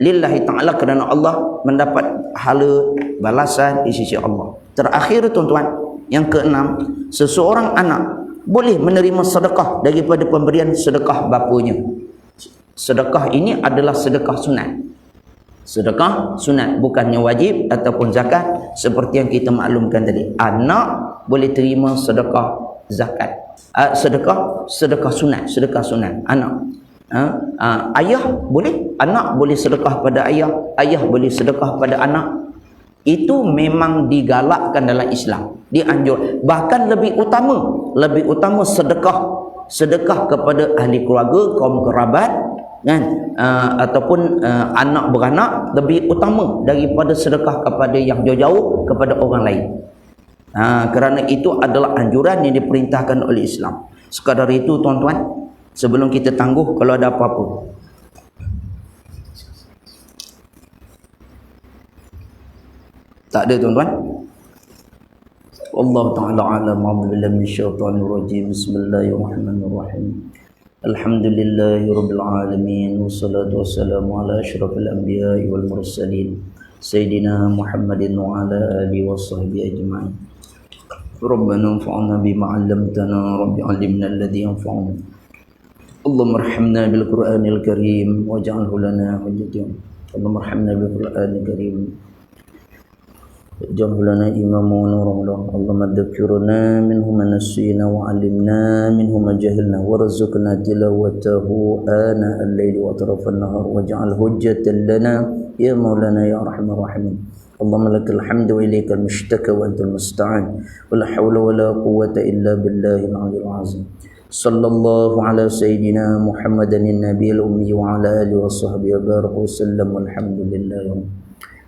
A: lillahi ta'ala, kerana Allah mendapat pahala balasan di sisi Allah. Terakhir tuan-tuan, yang keenam, seseorang anak boleh menerima sedekah daripada pemberian sedekah bapanya. Sedekah ini adalah sedekah sunat. Sedekah sunat, bukannya wajib ataupun zakat seperti yang kita maklumkan tadi. Anak boleh terima sedekah zakat. Sedekah sunat anak. Ayah boleh, anak boleh sedekah pada ayah, ayah boleh sedekah pada anak. Itu memang digalakkan dalam Islam, dianjur. Bahkan lebih utama sedekah kepada ahli keluarga, kaum kerabat, kan, ataupun anak beranak, lebih utama daripada sedekah kepada yang jauh-jauh, kepada orang lain. Kerana itu adalah anjuran yang diperintahkan oleh Islam. Sekadar itu tuan-tuan, sebelum kita tangguh kalau ada apa-apa. Tak ada tuan-tuan? Allah Ta'ala alam. A'udzubillahi minasyaitonir rajim. Bismillahirrahmanirrahim. Alhamdulillahi rabbil alamin, wassalatu wassalamu ala asyrafil anbiya'i wal mursalin sayyidina Muhammadin wa ala alihi washabbihi ajma'in. Rabbana anfa'na bima 'allamtana, rabbi 'allimna alladhi yanfa'una. Allahumma arhamna bil Qur'anil karim waj'alhu lana hujjatan. Allahumma arhamna bil Qur'anil karim waj'alhu lana imaman wa nuran. Allahumma dzakirna minhu ma nasina wa 'allimna minhu ma jahilna warzuqna tilawatahu ana al-laili wa atrafan nahar waj'al hujjatan lana ya maulana ya arhamar rahimin. Allahumma lakal hamdu wa ilaikal mushtaka wa antal musta'an wa la hawla wa la quwwata illa billahil 'aliyyil 'azim. Sallallahu ala sayyidina Muhammadin nabiyil ummi wa ala alihi wa sahbihi wa baraka wa sallam walhamdulillah.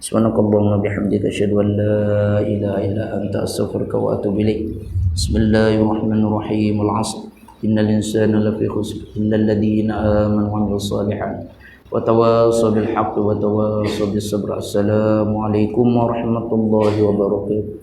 A: Subhanakallahumma bihamdika asyhadu an la ilaha illa anta astaghfiruka wa atubu ilaik. Bismillahirrahmanirrahim. Al-'asr. Innal insana lafi khusr illal ladzina amanu wa 'amilus shalihat wa tawassaw bil haqqi wa tawassaw bis sabr. Assalamualaikum warahmatullahi wabarakatuh.